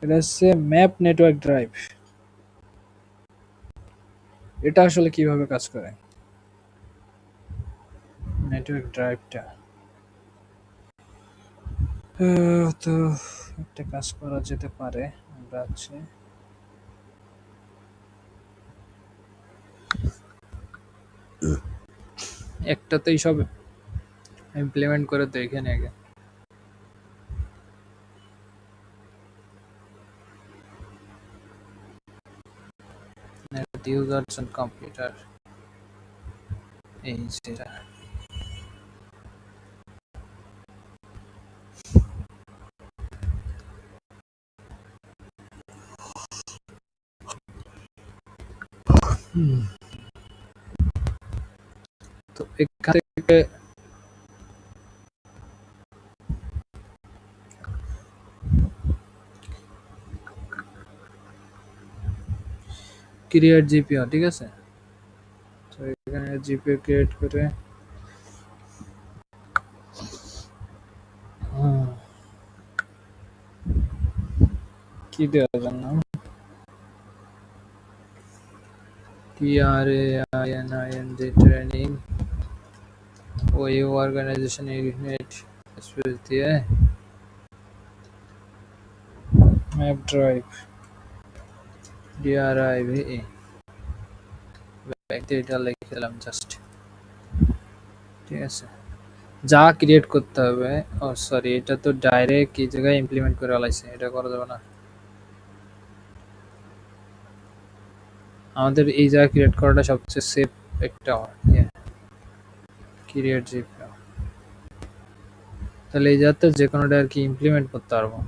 এটা হচ্ছে ম্যাপ নেটওয়ার্ক ড্রাইভ। এটা আসলে কিভাবে কাজ করে নেটওয়ার্ক ড্রাইভটা? তো একটা কাজ করা যেতে পারে, আমরা হচ্ছে একটাতেই সব ইমপ্লিমেন্ট করে দেখে নে আগে। নেট ইউজার্স অন কম্পিউটার, এই যেটা। তো এখান থেকে ক্রিয়েট জিপিও, ঠিক আছে। তো এখানে জিপিও ক্রিয়েট করে হুম, কি দেওয়া যার নাম, TRAINING ট্রেনিং ওই অর্গানাইজেশন ইউনিট স্পেস দিয়ে ম্যাপ ড্রাইভ DRIVE এটা লিখে দিলাম জাস্ট, ঠিক আছে। যা ক্রিয়েট করতে হবে, ও সরি, এটা তো ডাইরেক্ট এই জায়গায় ইমপ্লিমেন্ট করে আলাইছে, এটা করা যাবে না। আমাদের এই জায়গায় ক্রিয়েট করাটা সবচেয়ে সেফ একটা ক্রিয়েট জিপিও। তাহলে এই জায়গাতে যে কোনোটা আর কি ইমপ্লিমেন্ট করতে পারবো।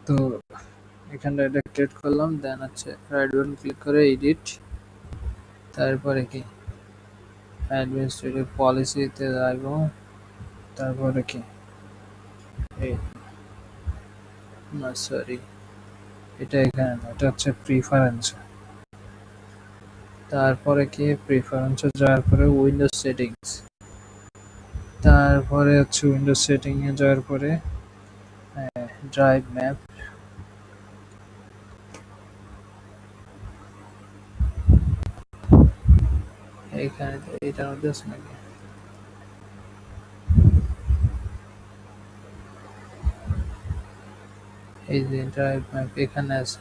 তো এখানটা এটা ক্রিয়েট করলাম, দেন হচ্ছে রাইট বাটন ক্লিক করে এডিট, তারপরে কি অ্যাডমিনিস্ট্রেটিভ পলিসিতে যাব, তারপরে কি এই না সরি, এটা এখানে না, এটা হচ্ছে প্রিফারেন্স। তারপরে কি প্রিফারেন্সে যাওয়ার পরে উইন্ডোজ সেটিংস, তারপরে হচ্ছে উইন্ডোজ সেটিং এ যাওয়ার পরে ড্রাইভ ম্যাপ, এইখানে এইটার মধ্যে আছে নাকি, এই যে ড্রাইভ ম্যাপ এখানে আছে,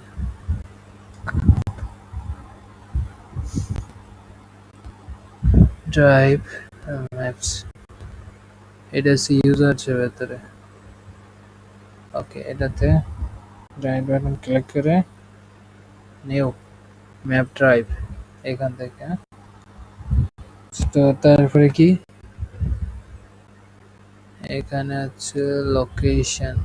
ড্রাইভ ম্যাপস, এটা হচ্ছে ইউজার যে ভেতরে। ওকে, এটাতে রাইট বাটন ক্লিক করে নিউ ম্যাপ ড্রাইভ এখান থেকে। তো তারপরে কি এখানে আছে লোকেশন,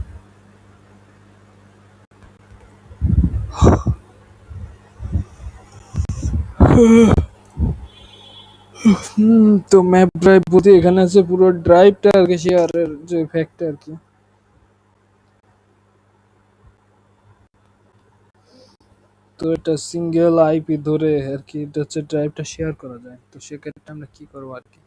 তো ম্যাপ ড্রাইভ বলতে এখানে আছে পুরো ড্রাইভটা আর কি, শেয়ারের যে ফ্যাক্ট আর কি। তো এটা সিঙ্গেল আইপি ধরে আর কি, এটা হচ্ছে ড্রাইভটা শেয়ার করা যায়। তো সেক্ষেত্রে আমরা কি করবো আর কি,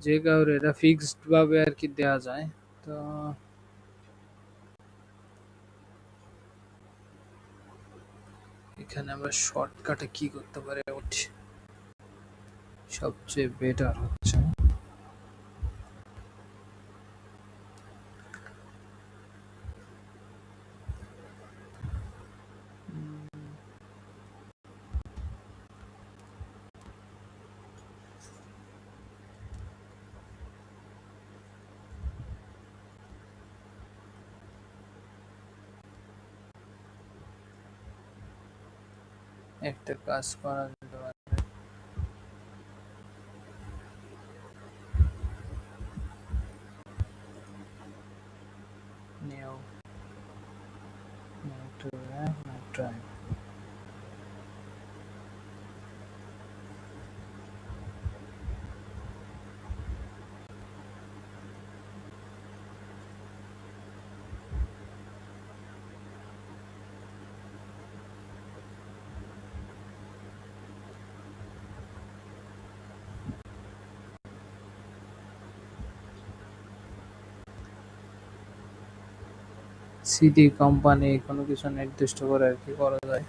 যে কাউরে এটা ফিক্সড ভাবে আর কি দেওয়া যায়। তো এখানে আমরা শর্টকাটে কি করতে পারি, সবচেয়ে বেটার হচ্ছে একটা কাজ করা যেতে পারে, নিউ ড্রাইভ, সিটি কোম্পানি কোনো কিছু নির্দিষ্ট করে আর কি করা যায়।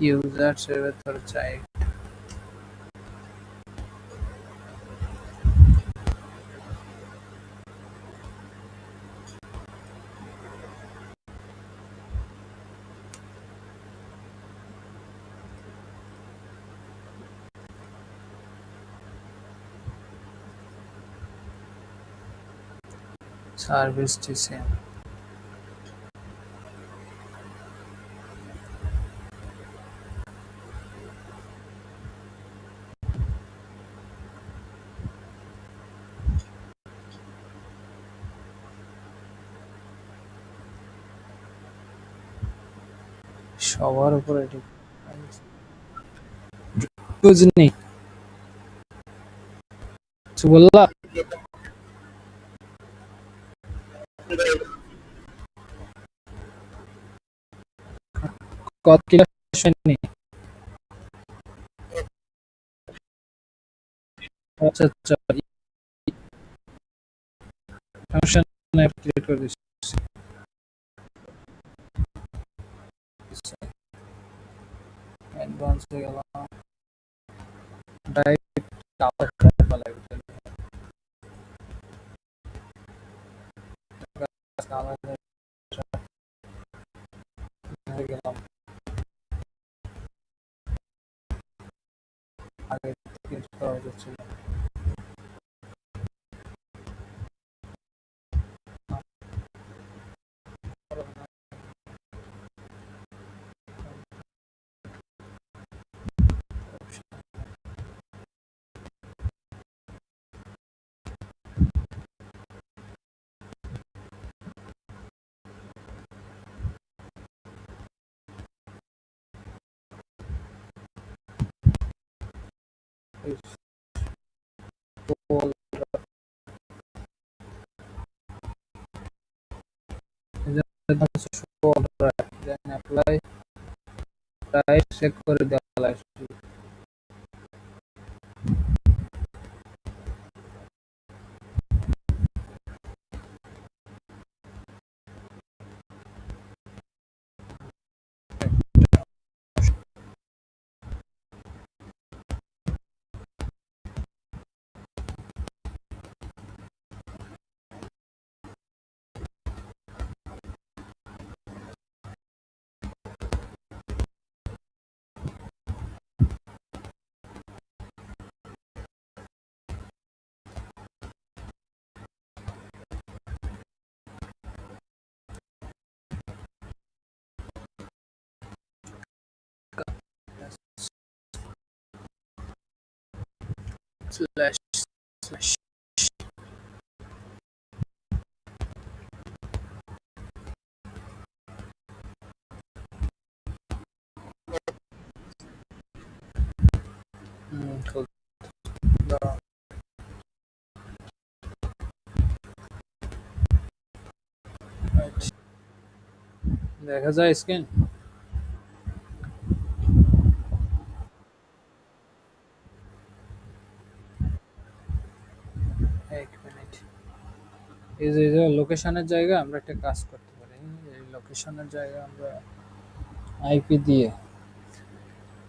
ইউজার সেভে তোর চাই। সার্ভিস টিসিএম সবার উপরে বুঝনি কিছু বললা? কত কিলো শুনি? আচ্ছা আচ্ছা, সমস্যা নাই, ক্রিয়েট করে দিচ্ছি। অ্যাডভান্স হয়ে গেলাম, ডাইরেক্ট আবার ড্রাইভ লাগবে। হয়ে গেলাম আগে ক্রিয়েট করা হয়েছিল। অ্যাপ্লাই রাইট চেক করে দেওয়া লাগবে। স্ল্যাশ স্ল্যাশ দেখা যায় স্ক্রিন। এক মিনিট, এই যে লোকেশনের জায়গা আমরা একটা কাজ করতে পারি। এই লোকেশনের জায়গা আমরা আইপি দিয়ে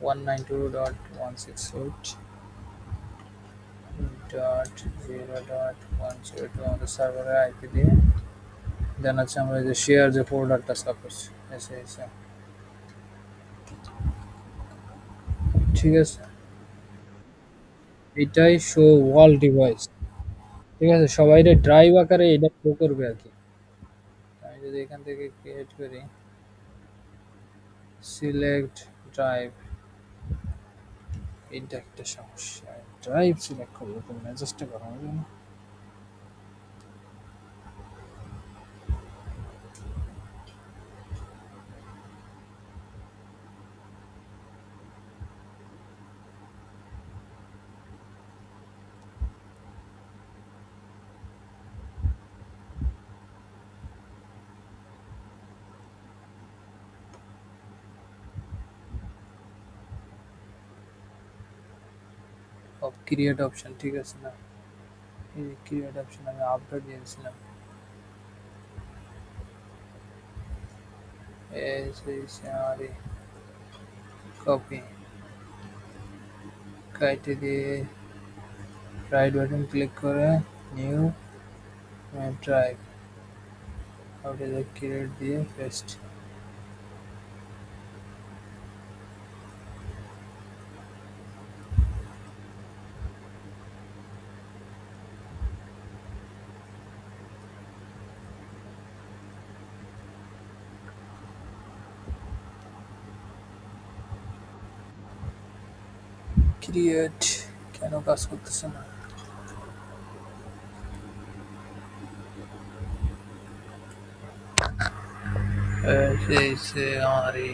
192.168.0.102 আমাদের সার্ভারের আইপি দিয়ে দেন হচ্ছে আমরা এই যে শেয়ার যে ফোল্ডারটা সাফ করছি এসে এসে, ঠিক আছে। এটাই শো ওয়াল ডিভাইস, ঠিক আছে। সবাই ড্রাইভ আকারে এটা শো করবে আর কি। আমি যদি এখান থেকে ক্রিয়েট করি সিলেক্ট ড্রাইভ, এটা একটা সমস্যা। ড্রাইভ সিলেক্ট করবো তো মেসেজটা করা হবে না। ক্রিয়েট অপশন ঠিক আছে না, এই যে ক্রিয়েট অপশন আমি আপডেট দিয়েছিলাম, আর কপি কাইটে দিয়ে রাইট বাটন ক্লিক করে নিউ ড্রাইভ ওটা ক্রিয়েট দিয়ে পেস্ট। ক্রিয়েট কেন কাজ করতেছে না? আরে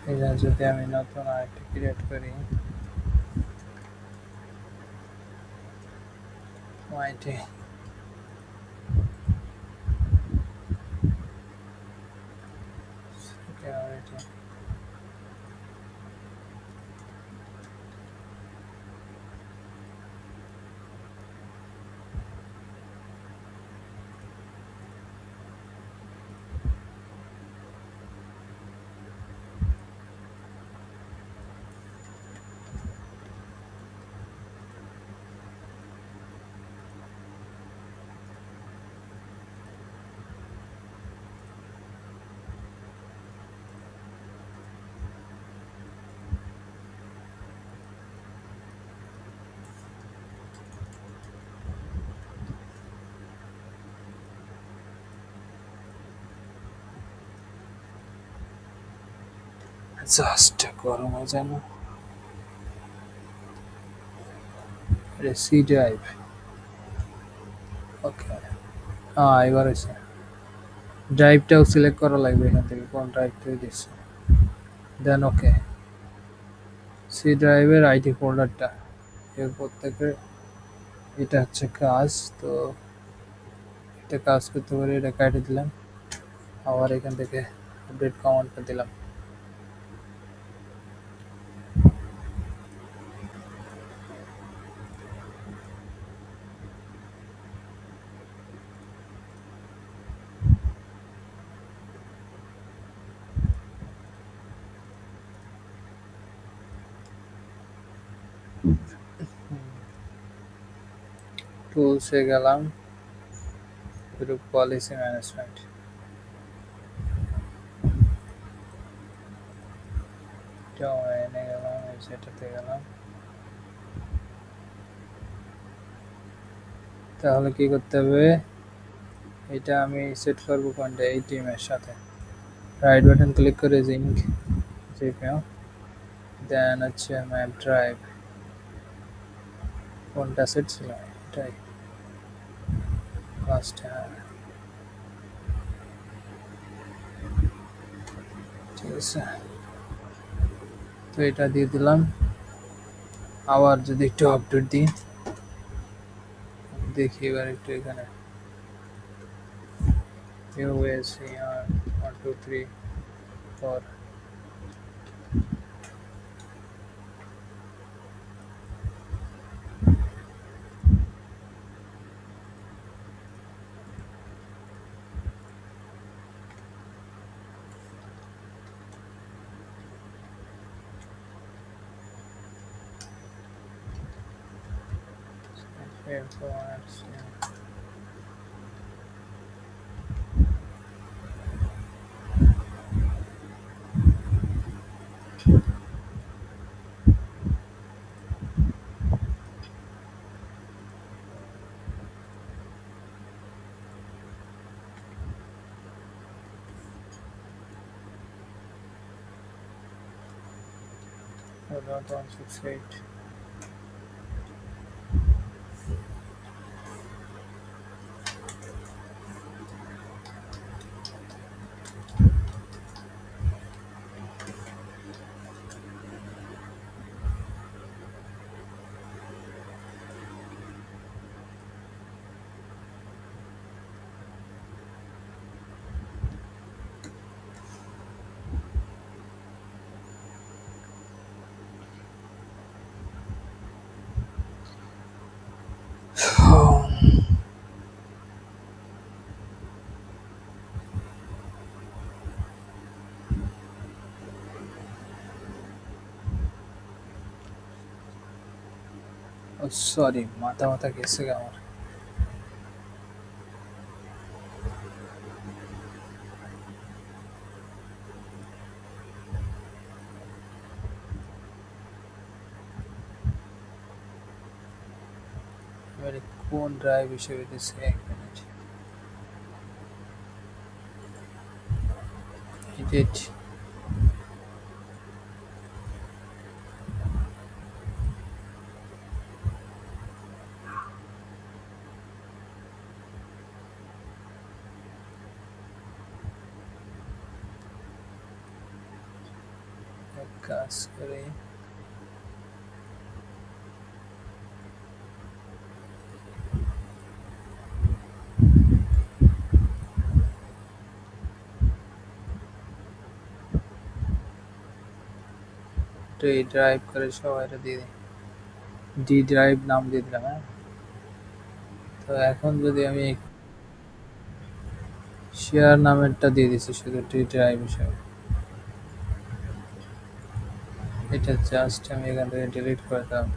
এটা যদি আমি নতুন আরেকটা ক্রিয়েট করি, মাইটি জাস্ট গরম হয়ে যায় না? সি ড্রাইভ, ওকে, হ্যাঁ এবার হয়েছে। ড্রাইভটাও সিলেক্ট করা লাগবে এখান থেকে, কোন ড্রাইভ থেকে দিচ্ছে, দেন ওকে। সি ড্রাইভের আইটি ফোল্ডারটা এরপর থেকে এটা হচ্ছে কাজ, তো এটা কাজ করতে পারে, এটা কেটে দিলাম, আবার এখান থেকে আপডেট কমান্ডটা দিলাম। টুলসে গেলাম, গ্রুপ পলিসি ম্যানেজমেন্ট, এনে গেলাম, সেটাতে গেলাম। তাহলে কি করতে হবে, এটা আমি সেট করবো কোনটা, এই টিমের সাথে। রাইট বাটন ক্লিক করে জিঙ্ক জিপিও, দেন হচ্ছে ম্যাপ ড্রাইভ, কোনটা সেট ছিল এটাই ফার্স্ট, হ্যাঁ ঠিক আছে। তো এটা দিয়ে দিলাম, আবার যদি একটু আপডেট দিই, দেখি এবার একটু এখানে USCR 1 2 3 4 168. সরি, মাথা মাথা গেছে গা আমার। এবারে কোন ড্রাইভ হিসেবে দিচ্ছে, এক মিনিট। এডিট। এক কাজ করে তো এই ড্রাইভ করে সবাইটা দিয়ে দিই। ডি ড্রাইভ নাম দিয়ে দিলাম, হ্যাঁ। তো এখন যদি আমি শেয়ার নামেরটা দিয়ে দিচ্ছি শুধু ডি ড্রাইভ হিসেবে। এটা জাস্ট আমি এখান থেকে ডিলিট করে দাম,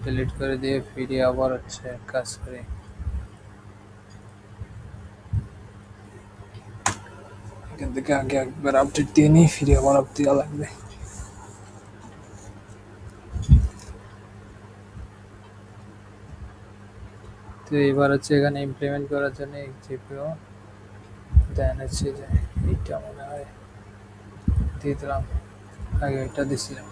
ডিলিট করে দিয়ে ফিরে আবার হচ্ছে কাজ করি। এখান থেকে আগে একবার আপডেট দিয়ে নিই, ফিরে আবার আপডেট দেওয়া লাগবে। তো এবার হচ্ছে এখানে ইমপ্লিমেন্ট করার জন্য জিপিও দেন হচ্ছে যে এইটা মনে হয় দিয়ে দিলাম, আগে এটা দিছিলাম।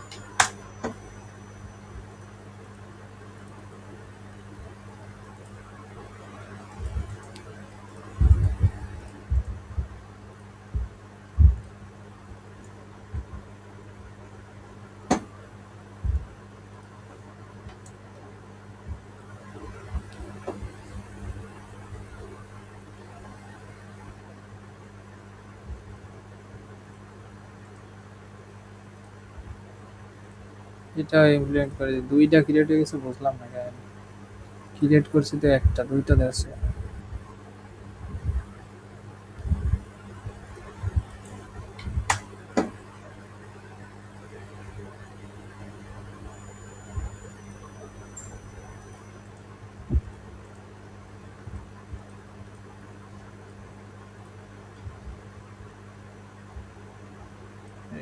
এটা ইমপ্লিমেন্ট করে দিই। দুইটা ক্রিয়েট হয়ে গেছে, বুঝলাম না কেন ক্রিয়েট করছি তো একটা, দুইটা আছে।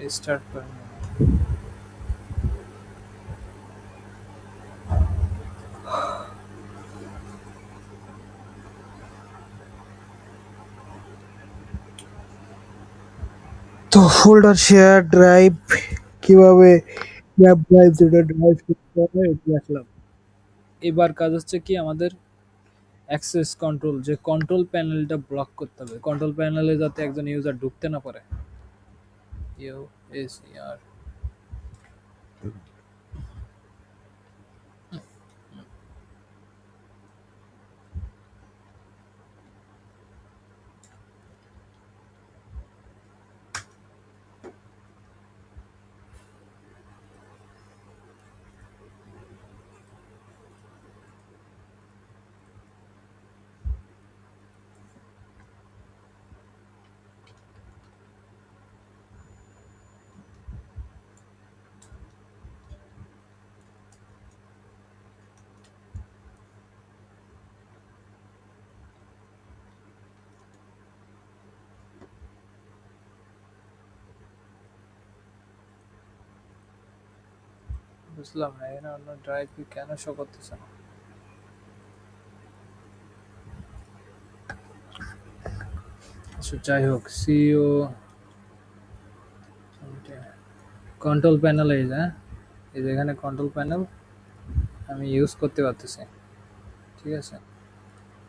রিস্টার্ট করে নিই। তো ফোল্ডার শেয়ার ড্রাইভ কিভাবে ম্যাপ ড্রাইভ যেটা ড্রাইভ করতে হবে এটা দেখলাম। এবার কাজ হচ্ছে কি আমাদের অ্যাক্সেস কন্ট্রোল, যে কন্ট্রোল প্যানেলটা ব্লক করতে হবে, কন্ট্রোল প্যানেলে যাতে একজন ইউজার ঢুকতে না পারে। ইউ এস আর বুঝলাম না এখানে অন্য ড্রাইভ কেন শো করতেছে না। আচ্ছা যাই হোক, সিও কন্ট্রোল প্যানেল, এই যে হ্যাঁ, এই যে এখানে কন্ট্রোল প্যানেল আমি ইউজ করতে পারতেছি, ঠিক আছে।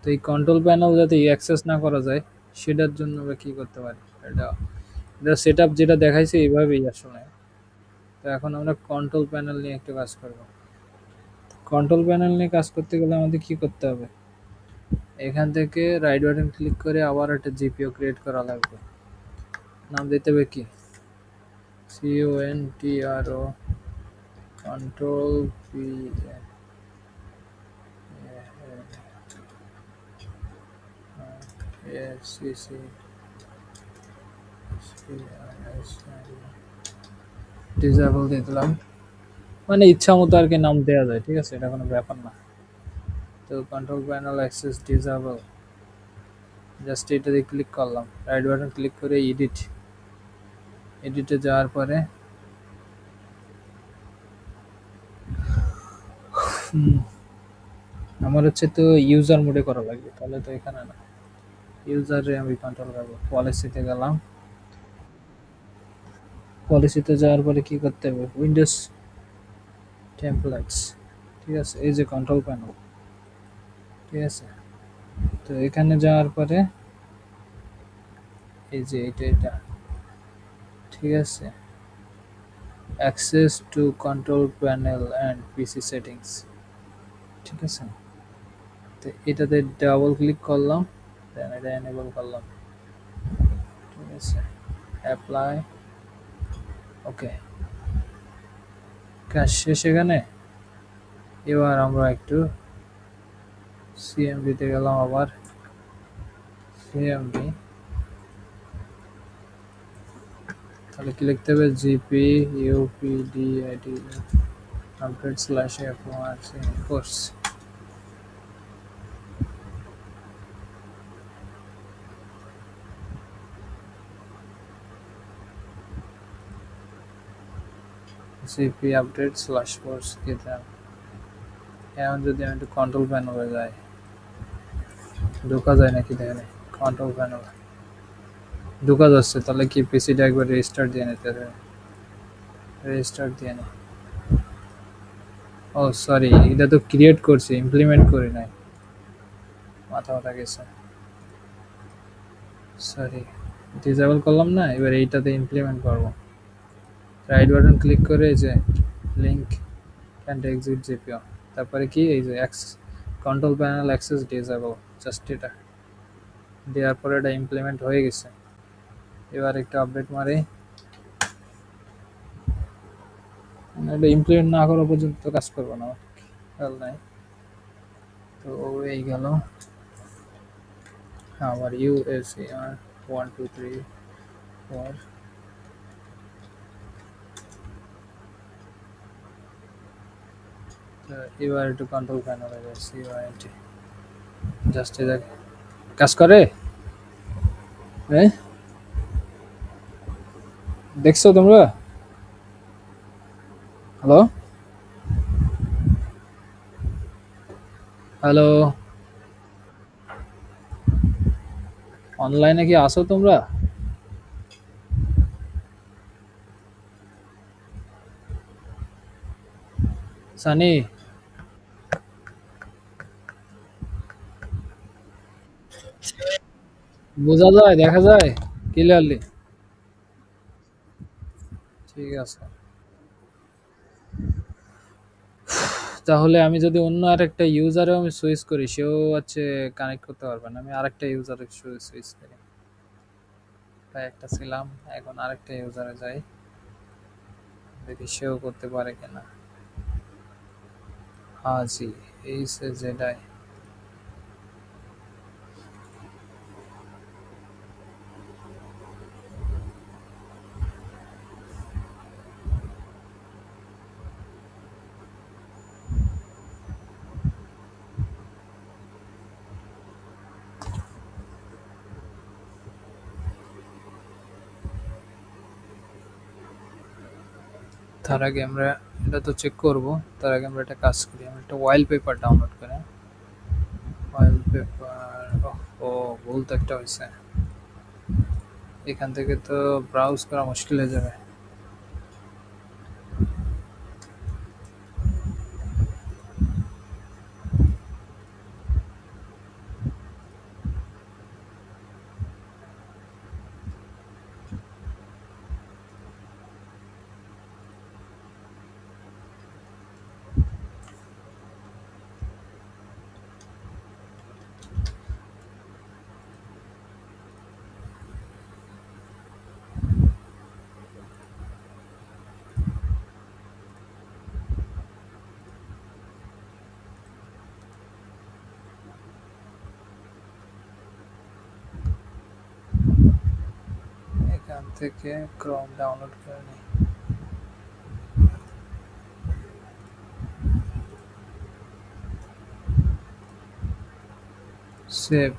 তো এই কন্ট্রোল প্যানেল যাতে অ্যাক্সেস না করা যায় সেটার জন্য আমরা কী করতে পারি, এটা এটা সেট আপ যেটা দেখাইছে এইভাবেই আসলে। তো এখন আমরা কন্ট্রোল প্যানেল নিয়ে একটু কাজ করব। কন্ট্রোল প্যানেল নিয়ে কাজ করতে গেলে আমাদের কি করতে হবে, এখান থেকে রাইট বাটন ক্লিক করে আবার একটা জিপিও ক্রিয়েট করা লাগবে। নাম দিতে হবে কি, CONTRO control P ACC disable দিয়ে দিলাম, মানে ইচ্ছা মতো আর কি নাম দেওয়া যায়, ঠিক আছে, এটা কোনো ব্যাপার না। তো control panel access disable, just এটাতে ক্লিক করলাম, রাইট বাটন ক্লিক করে এডিটে যাওয়ার পরে আমার হচ্ছে তো ইউজার মোডে করা লাগবে, তাহলে তো এখানে না, ইউজারে আমি কন্ট্রোল করবো। পলিসিতে গেলাম, পলিসিতে যাওয়ার পরে কি করতে হবে, উইন্ডোজ টেমপ্লেটস, ঠিক আছে, এই যে কন্ট্রোল প্যানেল, ঠিক আছে। তো এখানে যাওয়ার পরে এই যে এটা ঠিক আছে, access to control panel and PC settings, ঠিক আছে। তো এটাতে ডাবল ক্লিক করলাম, দেন এটা এনেবল করলাম, ঠিক আছে, অ্যাপ্লাই, ওকে, কাজ শেষ এখানে। এবার আমরা একটু সিএমডিতে গেলাম, আবার সিএমডি, তাহলে কি লিখতে হবে, জিপি ইউপিডিআইডি আপডেট স্ল্যাশ এফ1 course, GP update slash course দিতাম। এখন যদি আমি একটু কন্ট্রোল প্যানেলে যাই, ঢোকা যায় নাকি দেখেন, কন্ট্রোল প্যানেল ঢোকা যাচ্ছে, তাহলে কি পিসিটা একবার রেজিস্টার্ট দিয়ে নিতে হবে, রেজিস্টার্ট দিয়ে নি। ও সরি, এটা তো ক্রিয়েট করছি, ইমপ্লিমেন্ট করি নাই, মাথা মাথা গেছে, সরি, ডিসেবল করলাম না, এবার এইটাতে ইমপ্লিমেন্ট করবো। রাইট বাটন ক্লিক করে এই যে লিঙ্ক অ্যান্ড এক্সিট জিপিও, তারপরে কি এই যে control panel access disable, just এটা দেওয়ার পরে এটা ইমপ্লিমেন্ট হয়ে গেছে। এবার একটা আপডেট মারি, এটা ইমপ্লিমেন্ট না করা পর্যন্ত কাজ করবো না, খেয়াল নাই। তো এই গেল আমার ইউএসএআর 1 2 3 4। এবার একটু কন্ট্রোল প্যানেলে যাচ্ছি, জাস্ট এটা কাজ করে, হ্যাঁ দেখছো তোমরা, হ্যালো হ্যালো, অনলাইনে কি আসো তোমরা, সানি, বোঝা যায়, দেখা যায় ক্লিয়ারলি, ঠিক আছে। তাহলে আমি যদি অন্য আরেকটা ইউজারে আমি সুইচ করি, সেও হচ্ছে কানেক্ট করতে পারবে না, আমি আরেকটা ইউজারে সুইচ করি, তাই একটা ছিলাম, এখন আরেকটা ইউজারে যাই, দেখি সেও করতে পারে কিনা। হ্যাঁ জি, এই সে যেটাই, তার আগে আমরা এটা তো চেক করব, তার আগে আমরা একটা কাজ করি, আমরা একটা ওয়াইল পেপার ডাউনলোড করে, ওয়াইল পেপার, ও ভুল তো একটা হয়েছে, এখান থেকে তো ব্রাউজ করা মুশকিল হয়ে যাবে। থেকে ক্রোম ডাউনলোড করে নিই। সেভ।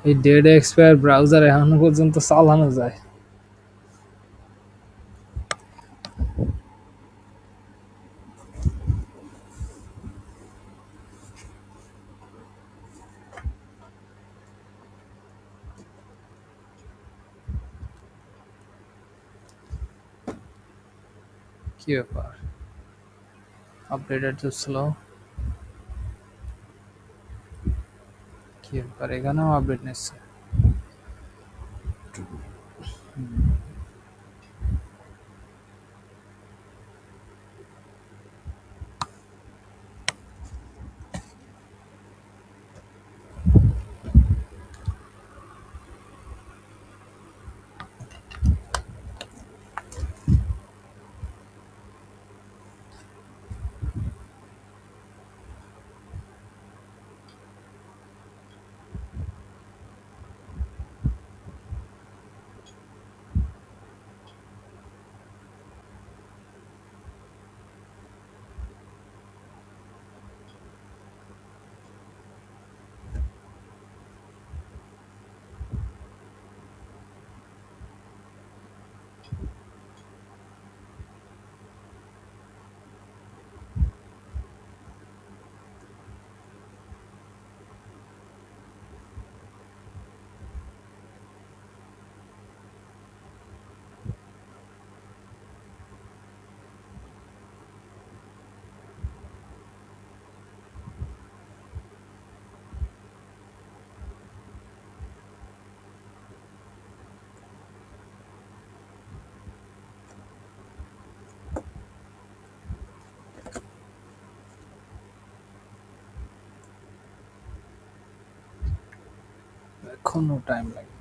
এই ডেড এক্সপায়ার ব্রাউজার এখনো পর্যন্ত চালানো যায়। কি ব্যাপার, আপডেট এত স্লো? কি ব্যাপার, এখানেও আপডেট নিচ্ছে? এখনো টাইম লাগে।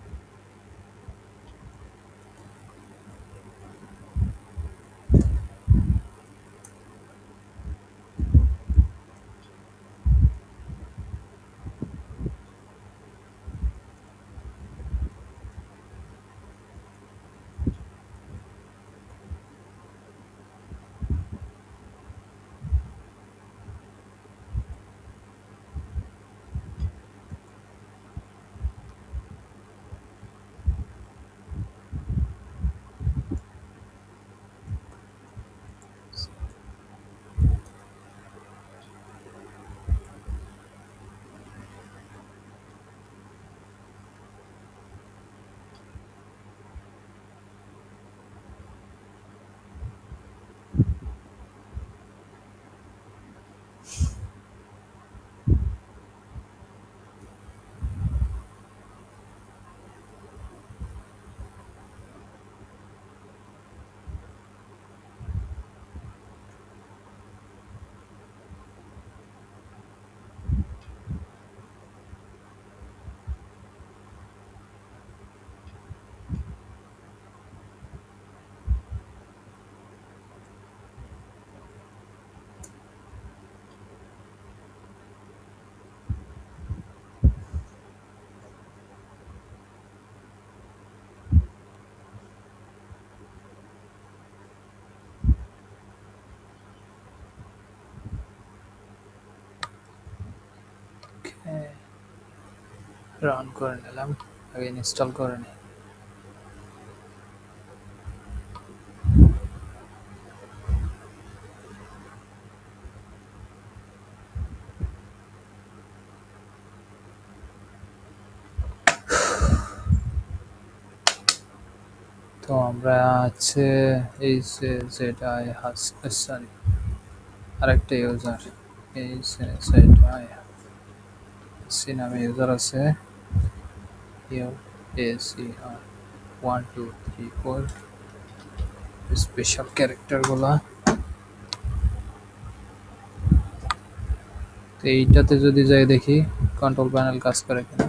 রান করে নিলাম, আগে ইনস্টল করে নিই। তো আমরা আছে এই যে যেটা সরি, আরেকটা ইউজার এই যে যেটা সি নামে ইউজার আছে, ইউ এসি আর 1 2 3 4 স্পেশাল ক্যারেক্টারগুলা। তো এইটাতে যদি যাই দেখি কন্ট্রোল প্যানেল কাজ করে কিনা,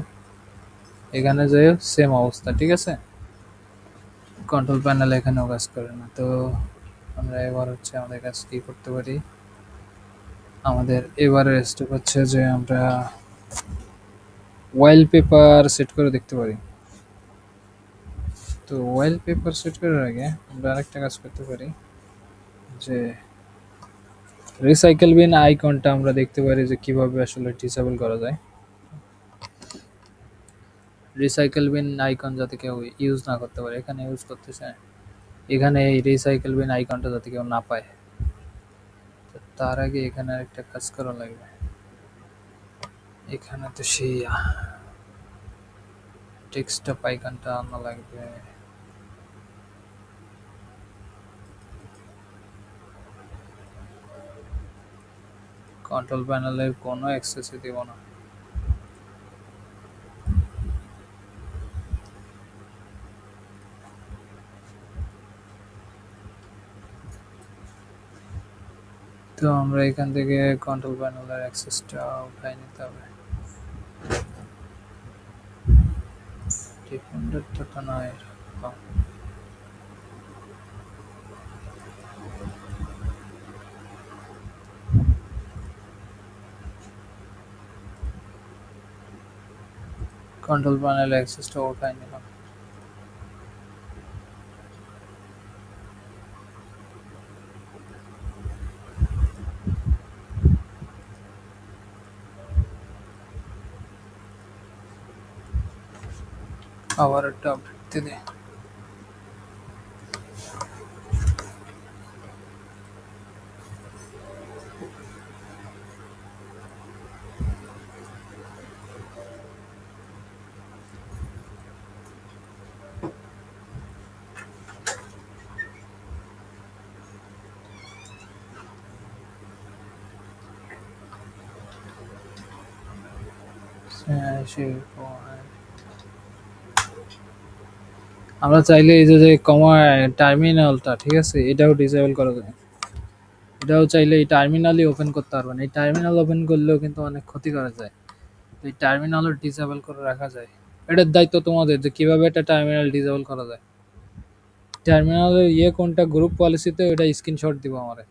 এখানে যাই সেম অবস্থা, ঠিক আছে। কন্ট্রোল প্যানেল এখানেও কাজ করে না। তো আমরা এবার হচ্ছে আমাদের কাজ কি করতে পারি, আমাদের এবারের স্টেপ হচ্ছে যে আমরা ওয়ালপেপার সেট করে দেখতে পারি। তো ওয়ালপেপার সেট করার আগে আমরা আরেকটা কাজ করতে পারি, যে রিসাইকেল বিন আইকনটা আমরা দেখতে পারি যে কিভাবে আসলে ডিসেবল করা যায়। রিসাইকেল বিন আইকন যাতে কেউ ইউজ না করতে পারে, এখানে ইউজ করতেছে, এখানে এই রিসাইকেল বিন আইকনটা যাতে কেউ না পায়। তো তার আগে এখানে একটা কাজ করা লাগবে। এখানে তো সেই ডেস্কটপ আইকনটা আনা লাগবে। কন্ট্রোল প্যানেলের কোনো অ্যাক্সেসই দিব না। তো আমরা এখান থেকে কন্ট্রোল প্যানেলের অ্যাক্সেসটা উঠাই নিতে হবে। ডিফেন্ডারটা না এরকম। কন্ট্রোল প্যানেল অ্যাক্সেসটা উঠাই নিলাম। আবার একটা আপডেট দিই। আমরা চাইলে এই যে কমা টার্মিনালটা, ঠিক আছে, এটাও ডিসেবল করা যায়। এটাও চাইলে এই টার্মিনালই ওপেন করতে পারবেন। এই টার্মিনাল ওপেন করলেও কিন্তু অনেক ক্ষতি করা যায়। তো এই টার্মিনালও ডিসেবল করে রাখা যায়। এটার দায়িত্ব তোমাদের যে কিভাবে একটা টার্মিনাল ডিসেবল করা যায়। টার্মিনালের কোনটা গ্রুপ পলিসিতে ওটা স্ক্রিনশট দিব আমারে,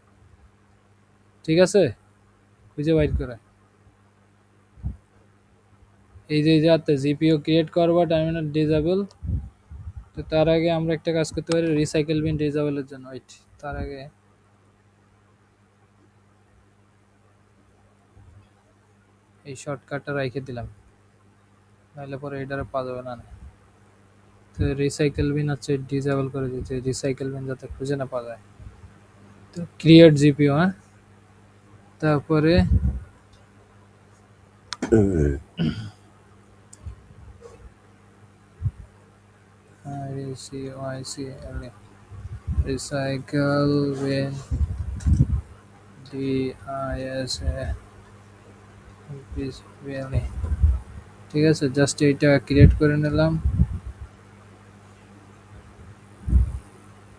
ঠিক আছে, খুঁজে বাইর করে। এই যে যাতে জিপিও ক্রিয়েট করবা টার্মিনাল ডিসেবল। তো তার আগে আমরা একটা কাজ করতে পারি রিসাইকেল বিন ডিসেবলের জন্য। ওয়েট, তার আগে এই শর্টকাটটা রেখে দিলাম, নাহলে পরে এটারে পাওয়া যাবে না। তো রিসাইকেল বিন হচ্ছে ডিসেবল করে দিতে, রিসাইকেল বিন যাতে খুঁজে না পাওয়া যায়। তো ক্রিয়েট জিপিও, হ্যাঁ, তারপরে রিসাইকেল বিন ডিআইএসএ, ঠিক আছে, জাস্ট এইটা ক্রিয়েট করে নিলাম।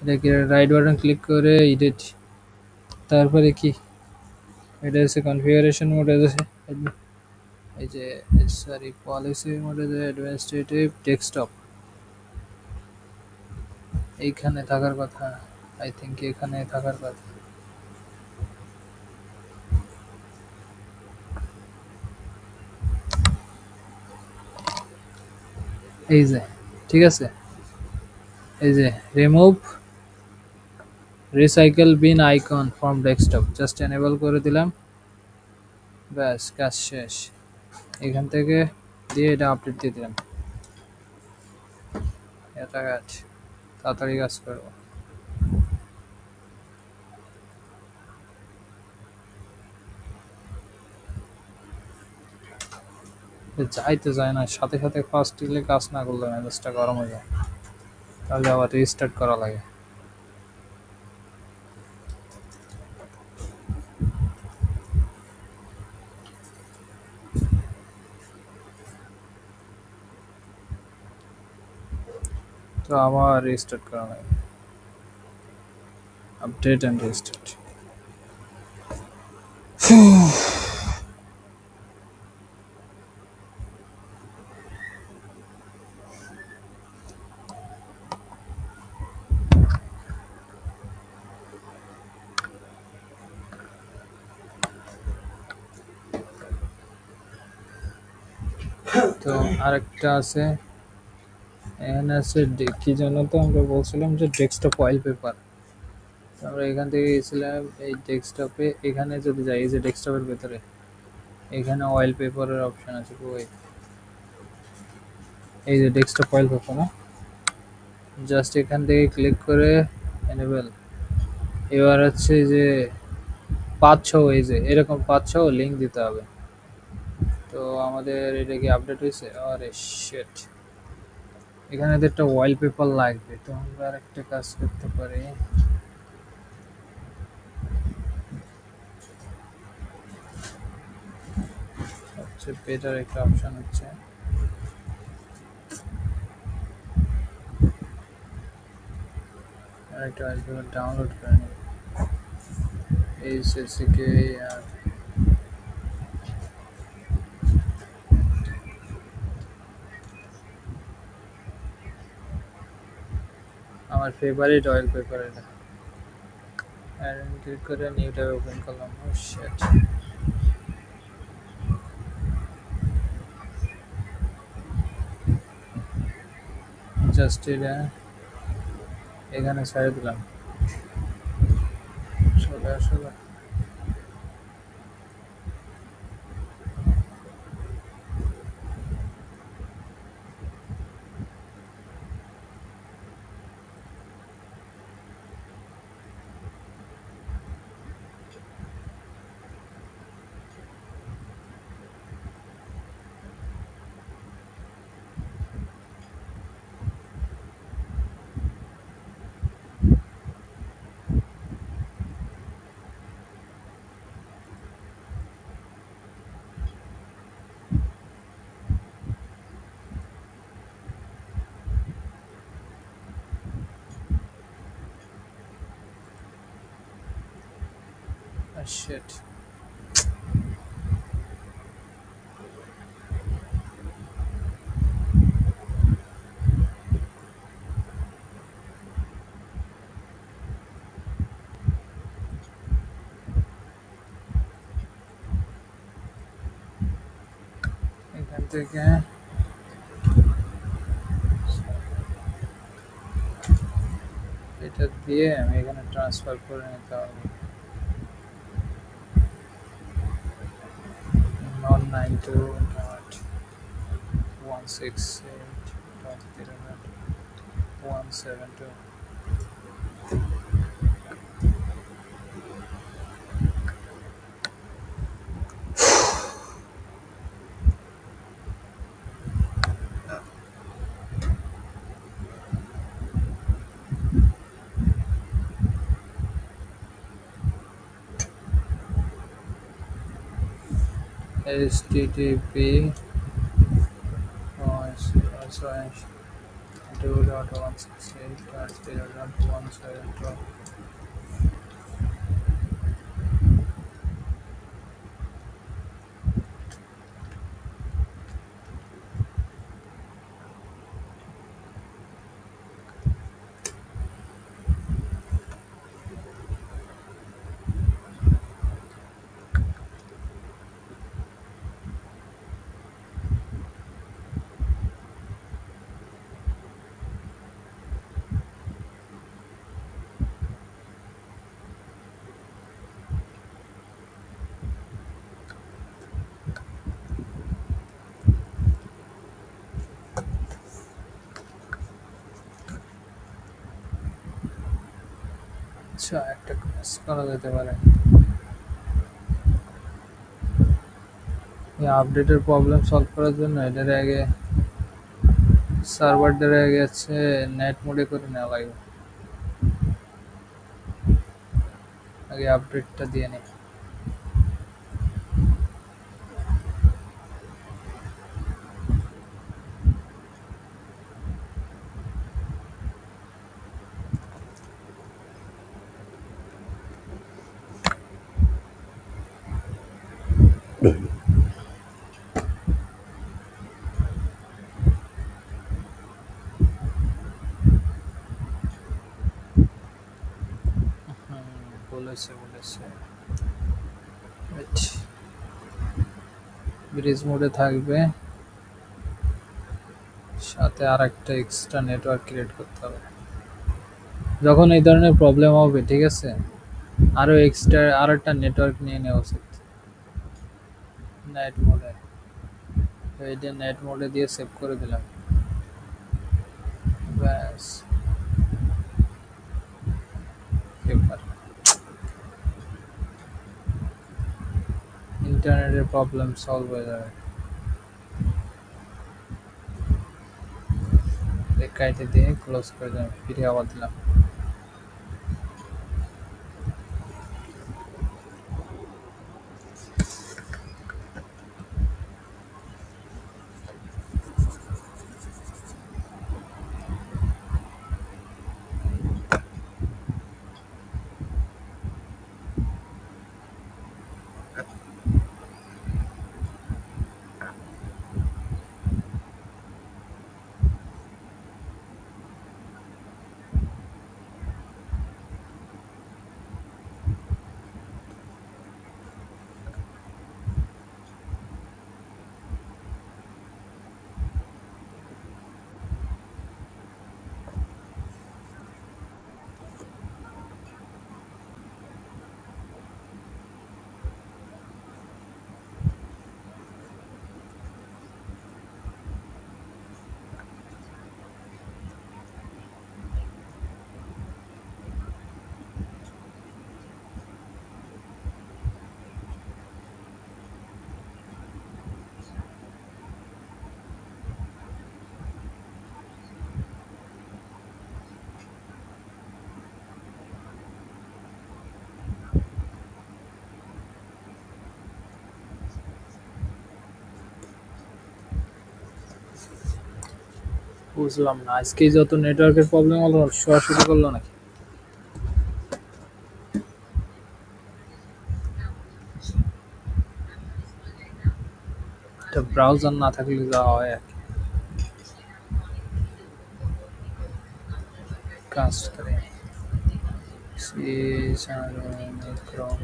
এটা রাইট বাটন ক্লিক করে এডিট, তারপরে কি এটা হচ্ছে কনফিগারেশন মোড, এই যে সরি পলিসি মোডে যে অ্যাডমিনিস্ট্রেটিভ ডেস্কটপ এইখানে থাকার কথা। আই থিঙ্ক এখানে থাকার কথা। এই যে, ঠিক আছে, এই যে remove recycle bin icon from desktop, just enable করে দিলাম, ব্যাস কাজ শেষ। এখান থেকে দিয়ে এটা আপডেট দিয়ে দিলাম। এটা কাজ তাড়াতাড়ি কাজ করবো। যাইতে যায় না, সাথে সাথে ফার্স্ট দিলে কাজ না করলে মেজাজটা গরম হয়ে যায়, তাহলে আবার রিস্টার্ট করা লাগে। তো আবার রিস্টার্ট করা লাগে, আপডেট অ্যান্ড রিস্টার্ট। তো আরেকটা আছে, এখানে আছে কি জানো তো, আমরা বলছিলাম যে ডেস্কটপ অয়েল পেপার। আমরা এখান থেকে গেছিলাম এই ডেস্কটপে, এখানে যদি যাই, এই যে ডেস্কটপের ভেতরে এখানে অয়েল পেপারের অপশন আছে। ওই এই যে ডেস্কটপ অয়েল পেপার না, জাস্ট এখান থেকে ক্লিক করে এনেবেল। এবার হচ্ছে যে 5-6, এই যে এরকম 5-6 লিঙ্ক দিতে হবে। তো আমাদের এটা কি আপডেট হয়েছে? আরে শিট, এখানে তো একটা ওয়ালপেপার লাগবে। তো আমরা আরেকটা কাজ করতে পারি, সবচেয়ে বেটার একটা অপশন হচ্ছে আরেকটা ওয়ালপেপার ডাউনলোড করে নিই। এইচএসসিকে আর আমার ফেভারিট অয়েল পেপার এটা। ক্লিক করে নিউ ট্যাব ওপেন করলাম। ও শিট, জাস্ট এটা এখানে ছেড়ে দিলাম, চলে আসলে। শিট, এখান থেকে এটা দিয়ে আমি এখানে ট্রান্সফার করে নিতে হবে। 192.168.0.172। HTTP 2.168.0.172। আচ্ছা, একটা কাজ করা যেতে পারে, এই আপডেটের প্রবলেম সলভ করার জন্য এটার আগে সার্ভারটার আগে হচ্ছে নেট মোডে করে নেওয়া লাগবে। আগে আপডেটটা দিয়ে নিই। বলেছে বলেছে ব্রিজ মোডে থাকবে, সাথে আর একটা এক্সট্রা নেটওয়ার্ক ক্রিয়েট করতে হবে। যখন এই ধরনের প্রবলেম হবে, ঠিক আছে, আরো এক্সট্রা আর একটা নেটওয়ার্ক নিয়ে নেওয়া উচিত। নাইট মোডে, এই যে নেট মোডে দিয়ে সেভ করে দিলাম, ব্যাস। এবার ইন্টারনেটের প্রবলেম সলভ হয়ে যাবে। কাইটে দিয়ে ক্লোজ করে দিলাম, ফিরে আবার দিলাম। বুঝলাম না, আজকে যত নেটওয়ার্কের প্রবলেম হলো শোয়া শুরু করলো নাকি? এটা ব্রাউজার না থাকলে যা হয় আর কি। কাজ করে সি ক্রম।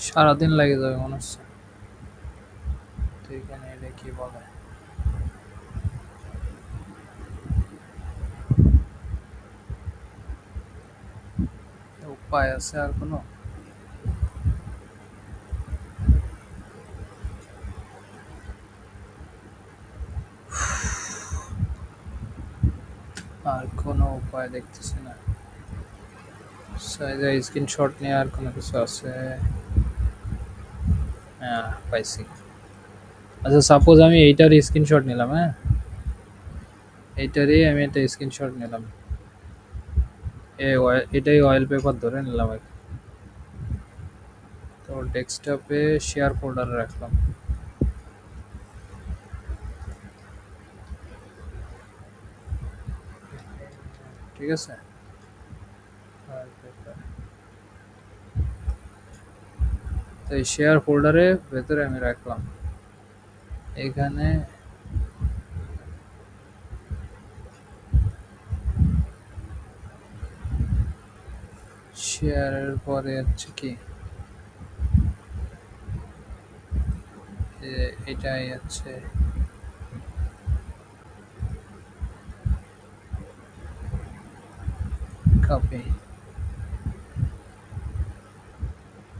সারাদিন লাগে যাবে মনে হচ্ছে। তো এখানে এটা কি বলে? উপায় আছে আর কোনো? আর কোনো উপায় দেখতেছি না। সাইজে স্ক্রিনশট নিয়ে আর কোনো কিছু আছে? হ্যাঁ, পাইছি। আচ্ছা, সাপোজ আমি এইটার স্ক্রিনশট নিলাম, হ্যাঁ, এইটারই আমি একটা স্ক্রিনশট নিলাম। এটাই অয়েল পেপার ধরে নিলাম আর কি। তো ডেস্কটপে শেয়ার ফোল্ডারে রাখলাম, ঠিক আছে। অয়েল পেপার তো এই শেয়ার ফোল্ডারে ভেতরে আমি রাখলাম। এখানে শেয়ারের পরে হচ্ছে কি এটাই হচ্ছে কপি।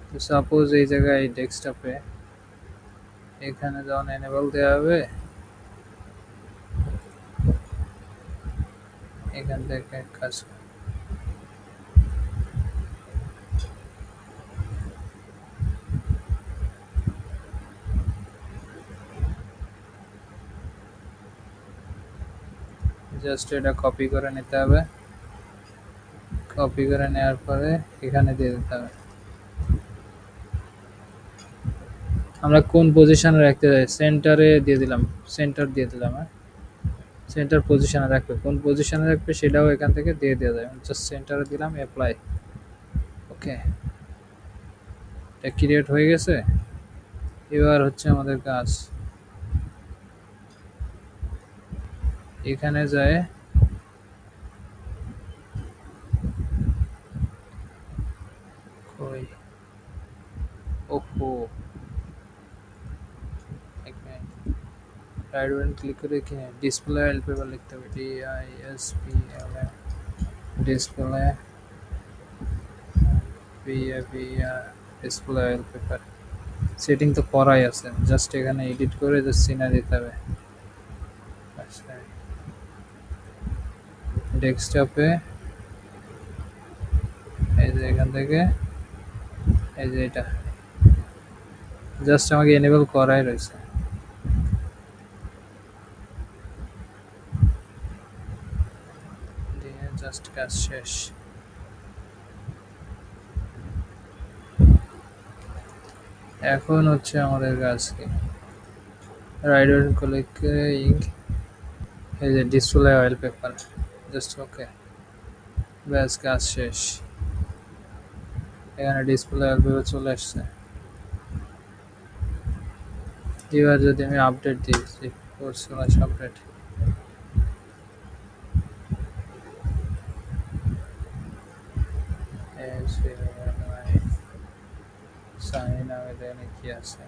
তো সাপোজ এই জায়গায় ডেস্কটপে এখানে যখন এনেবল দেওয়া হবে, এখান থেকে কাজ জাস্ট এটা কপি করে নিতে হবে। কপি করে নেওয়ার পরে এখানে দিয়ে দিতে হবে। আমরা কোন পজিশনে রাখতে চাই, সেন্টারে দিয়ে দিলাম, সেন্টার দিয়ে দিলাম। হ্যাঁ, সেন্টার পজিশনে রাখবে, কোন পজিশনে রাখবে সেটাও এখান থেকে দিয়ে দেওয়া যায়। জাস্ট সেন্টারে দিলাম, অ্যাপ্লাই। ওকে, এটা ক্রিয়েট হয়ে গেছে। এবার হচ্ছে আমাদের কাজ, এখানে যায় কই, ওহো, এক মিনিট, রাইট বাটন ক্লিক করে এখানে ডিসপ্লে ওয়ালপেপার লিখতে হবে, DISPLE, display display wallpaper. Setting তো করাই আছে, জাস্ট এখানে এডিট করে জাস্ট চিনা দিতে হবে। আচ্ছা, ডেস্কটপে এই যে এখান থেকে এই যে এটা জাস্ট আমাকে এনেবল করাই রয়েছে। দিয়ে জাস্ট কাজ শেষ। এখন হচ্ছে আমাদের কাজ কি, রাইট বাটন ক্লিক করে ইঙ্ক, এই যে ডিসপ্লে ওয়ালপেপার, জাস্ট ওকে, ব্যাস কাজ শেষ। এখানে ডিসপ্লে ওয়ালপেপার চলে আসছে। এবার যদি আমি আপডেট দিয়েছি, আপডেট, সাইন আবেদনে কি আছে,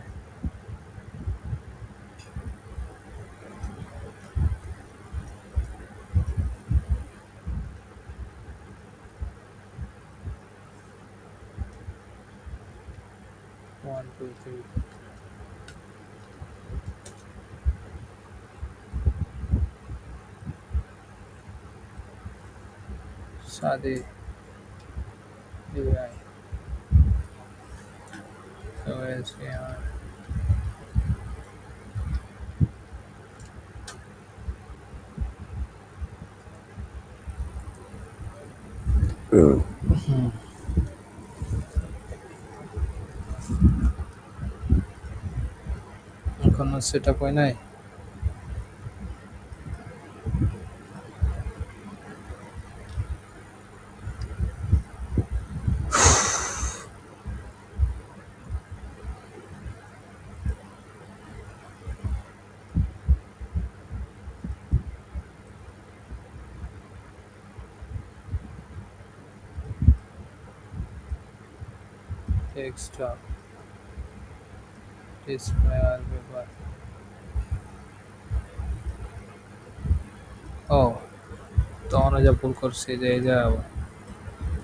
ওয়ান টু থ্রি, সাদে ডিআই, তো এসে আর এখনো সেট আপ হয় নাই। ডেস্কটপ ডিসপ্লে ওয়ালপেপার, ও তখন যা ভুল করছি যে এই যা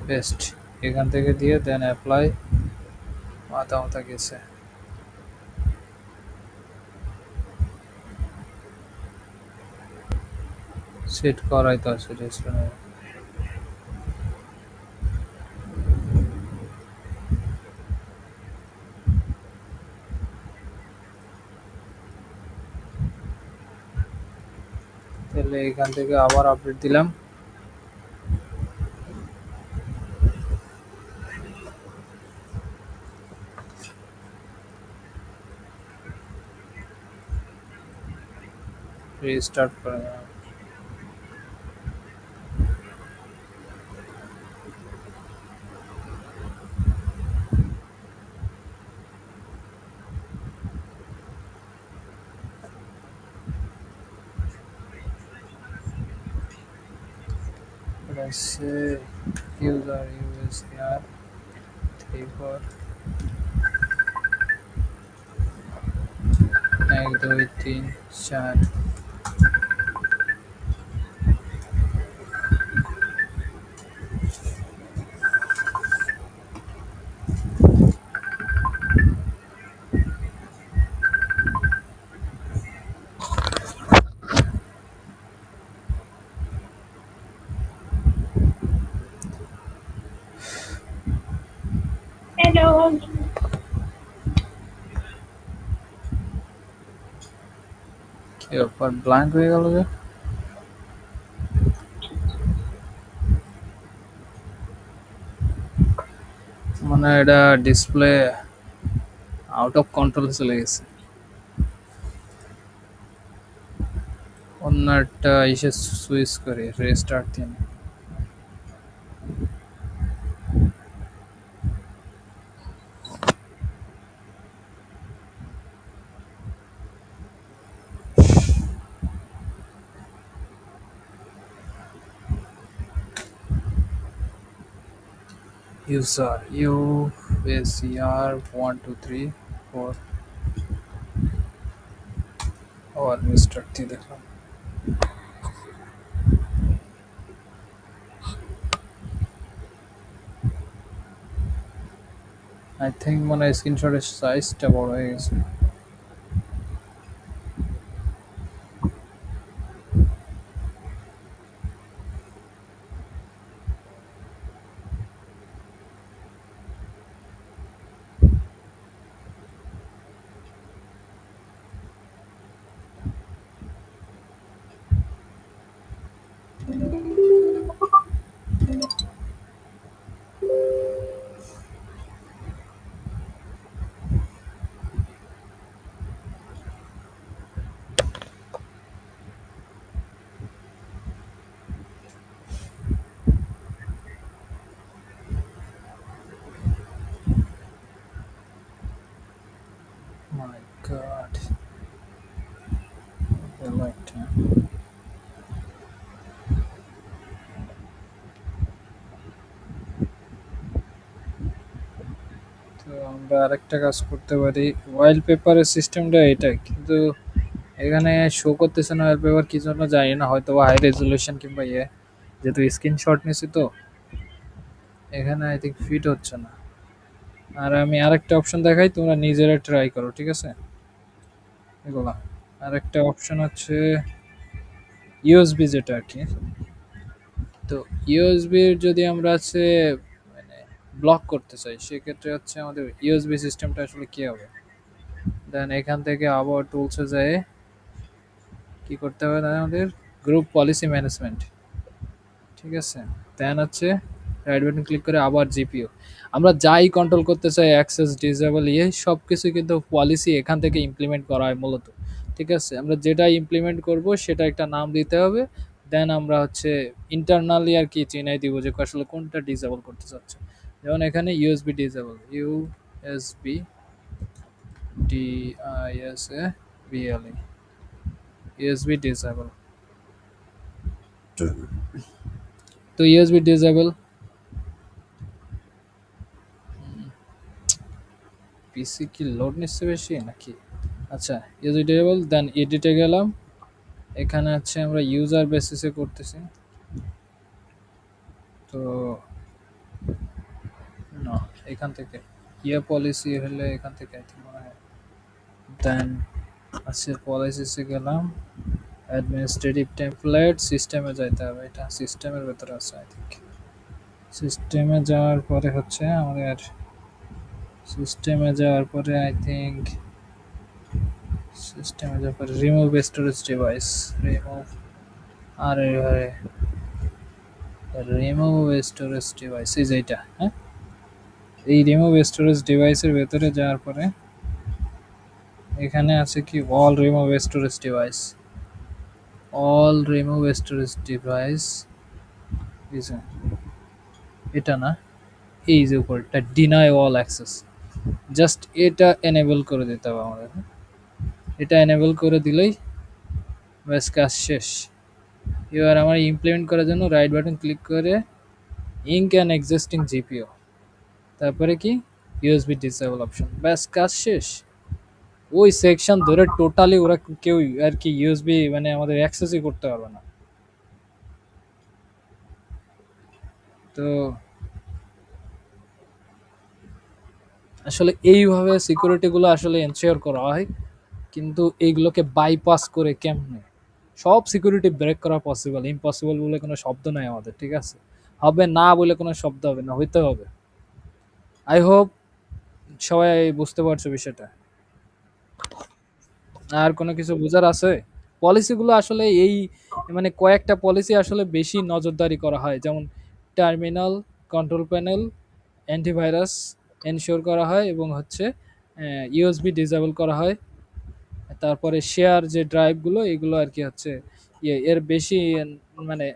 পেস্ট এখান থেকে দিয়ে দেন অ্যাপ্লাই, মাথা মাথা গেছে। সেট করাই তো আছে ডিসপ্লে, তাহলে এখান থেকে আবার আপডেট দিলাম, রিস্টার্ট করে দিলাম। say user USR 34 1 2 3 4 Hello. কি ব্যাপার ব্ল্যাঙ্ক হয়ে গেল যে মানে এটা ডিসপ্লে আউট অফ কন্ট্রোল চলে গেছে অন্য একটা ইসে সুইচ করে রেস্টার্ট দিয়ে user USR 1 2 3 4 আবার রেস্টার্ট দিয়ে দেখলাম আই থিঙ্ক মানে স্ক্রিনশটের সাইজটা বড় হয়ে গেছে মাই গড একটা তো আমরা আরেকটা কাজ করতে পারি ওয়ালপেপারের সিস্টেমটা এটা কিন্তু এখানে শো করতেছে না ওয়ালপেপার কি জন্য জানি না হয়তো হাই রেজলিউশন কিংবা ইয়ে যেহেতু স্ক্রিনশট নিছি তো এখানে আই থিঙ্ক ফিট হচ্ছে না আর আমি আরেকটা অপশন দেখাই তোমরা নিজেরা ট্রাই করো ঠিক আছে এগুলা আরেকটা অপশন হচ্ছে ইউএসবি যেটা আর কি তো ইউএসবির যদি আমরা হচ্ছে মানে ব্লক করতে চাই সেক্ষেত্রে হচ্ছে আমাদের ইউএসবি সিস্টেমটা আসলে কি হবে দেন এখান থেকে আবার টুলসে যায় কি করতে হবে তাহলে আমাদের গ্রুপ পলিসি ম্যানেজমেন্ট ঠিক আছে দেন হচ্ছে রাইট বাটন ক্লিক করে আবার জিপিও আমরা যাই কন্ট্রোল করতে চাই অ্যাক্সেস ডিসেবল সব কিছু কিন্তু পলিসি এখান থেকে ইমপ্লিমেন্ট করা হয় মূলত ঠিক আছে আমরা যেটা ইমপ্লিমেন্ট করব সেটা একটা নাম দিতে হবে দেন আমরা হচ্ছে ইন্টারনালি আর কি চিনাই দিব যে আসলে কোনটা ডিসেবল করতে চাচ্ছে যেমন এখানে USB disable USB D I S A B L E USB disable তো ইউএসবি ডিসেবল পিসি কি লোড নিচ্ছে বেশি নাকি আচ্ছা ইউএসবি ডিসেবল দেন এডিটে গেলাম এখানে হচ্ছে আমরা ইউজার বেসিসে করতেছি তো না এখান থেকে ইয়ে পলিসি হলে এখান থেকে আই থিঙ্ক মনে হয় দেন আচ্ছা পলিসিসে গেলাম অ্যাডমিনিস্ট্রেটিভ টেমপ্লেট সিস্টেমে যাইতে হবে এটা সিস্টেমের ভেতরে আছে আই থিঙ্ক সিস্টেমে যাওয়ার পরে হচ্ছে আমাদের সিস্টেমে যাওয়ার পরে আই থিঙ্ক সিস্টেমে যাওয়ার পরে রিমুভ স্টোরেজ ডিভাইস রিমুভ আরে আরে রিমুভ স্টোরেজ ডিভাইস এই যেটা হ্যাঁ এই রিমুভ স্টোরেজ ডিভাইসের ভেতরে যাওয়ার পরে এখানে আছে কি all remove storage device all remove storage device এটা না এই যে উপরটা ডিনাই অল অ্যাক্সেস জাস্ট এটা এনেবল করে দিতে হবে আমাদের এটা এনেবল করে দিলেই ব্যাস কাজ শেষ এবার আমার ইমপ্লিমেন্ট করার জন্য রাইট বাটন ক্লিক করে ইঙ্ক অ্যান এক্সিস্টিং জিপিও, তারপরে কি ইউএসবি ডিসেবল অপশন, ব্যাস কাজ শেষ। ওই সেকশন ধরে টোটালি ওরা কেউ আর কি ইউএসবি মানে আমাদের অ্যাক্সেসই করতে পারবে না। তো আসলে এইভাবে সিকিউরিটিগুলো আসলে এনশিওর করা হয়, কিন্তু এইগুলোকে বাইপাস করে কেমনে সব সিকিউরিটি ব্রেক করা পসিবল? ইম্পসিবল বলে কোনো শব্দ নাই আমাদের, ঠিক আছে? হবে না বলে কোনো শব্দ হবে না, হইতে হবে। আই হোপ সবাই বুঝতে পারছো বিষয়টা। আর কোনো কিছু বোঝার আছে? পলিসিগুলো আসলে এই মানে কয়েকটা পলিসি আসলে বেশি নজরদারি করা হয়, যেমন terminal, control panel, antivirus ensure করা হয়, এবং হচ্ছে ইউএসবি ডিসেবল করা হয়। তারপরে শেয়ার যে ড্রাইভগুলো এগুলো আর কি হচ্ছে এর বেশি মানে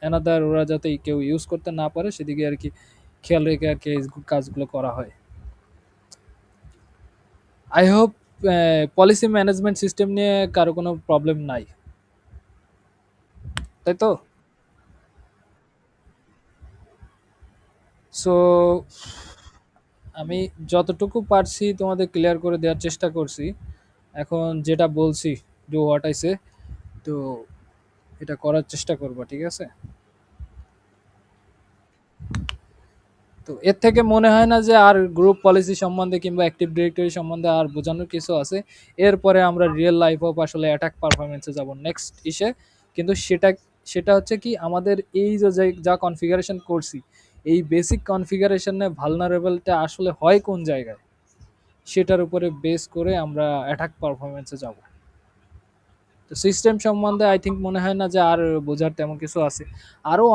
অ্যানাদার ওরা যাতে কেউ ইউজ করতে না পারে সেদিকে আর কি খেয়াল রেখে আর কি এই কাজগুলো করা হয়। I hope policy management system নিয়ে কারো কোনো প্রবলেম নাই, তাই তো? সো আমি যতটুকু পারছি তোমাদের ক্লিয়ার করে দেওয়ার চেষ্টা করছি। এখন যেটা বলছি, ডু হোয়াট আই সে, তো এটা করার চেষ্টা করবো, ঠিক আছে? তো এর থেকে মনে হয় না যে আর গ্রুপ পলিসি সম্বন্ধে কিংবা অ্যাক্টিভ ডিরেক্টরি সম্বন্ধে আর বোঝানোর কিছু আছে। এরপরে আমরা রিয়েল লাইফ অফ আসলে অ্যাটাক পারফরমেন্সে যাব নেক্সট ইসে। কিন্তু সেটা সেটা হচ্ছে কি আমাদের এই যে যা কনফিগারেশন করছি, এই বেসিক কনফিগারেশনে ভালনারেবলটা আসলে হয় কোন জায়গায়, সেটার উপরে বেস করে আমরা অ্যাটাক পারফরমেন্সে যাব। তো সিস্টেম সম্বন্ধে আই থিঙ্ক মনে হয় না যে আর বোঝার তেমন কিছু আছে। আরও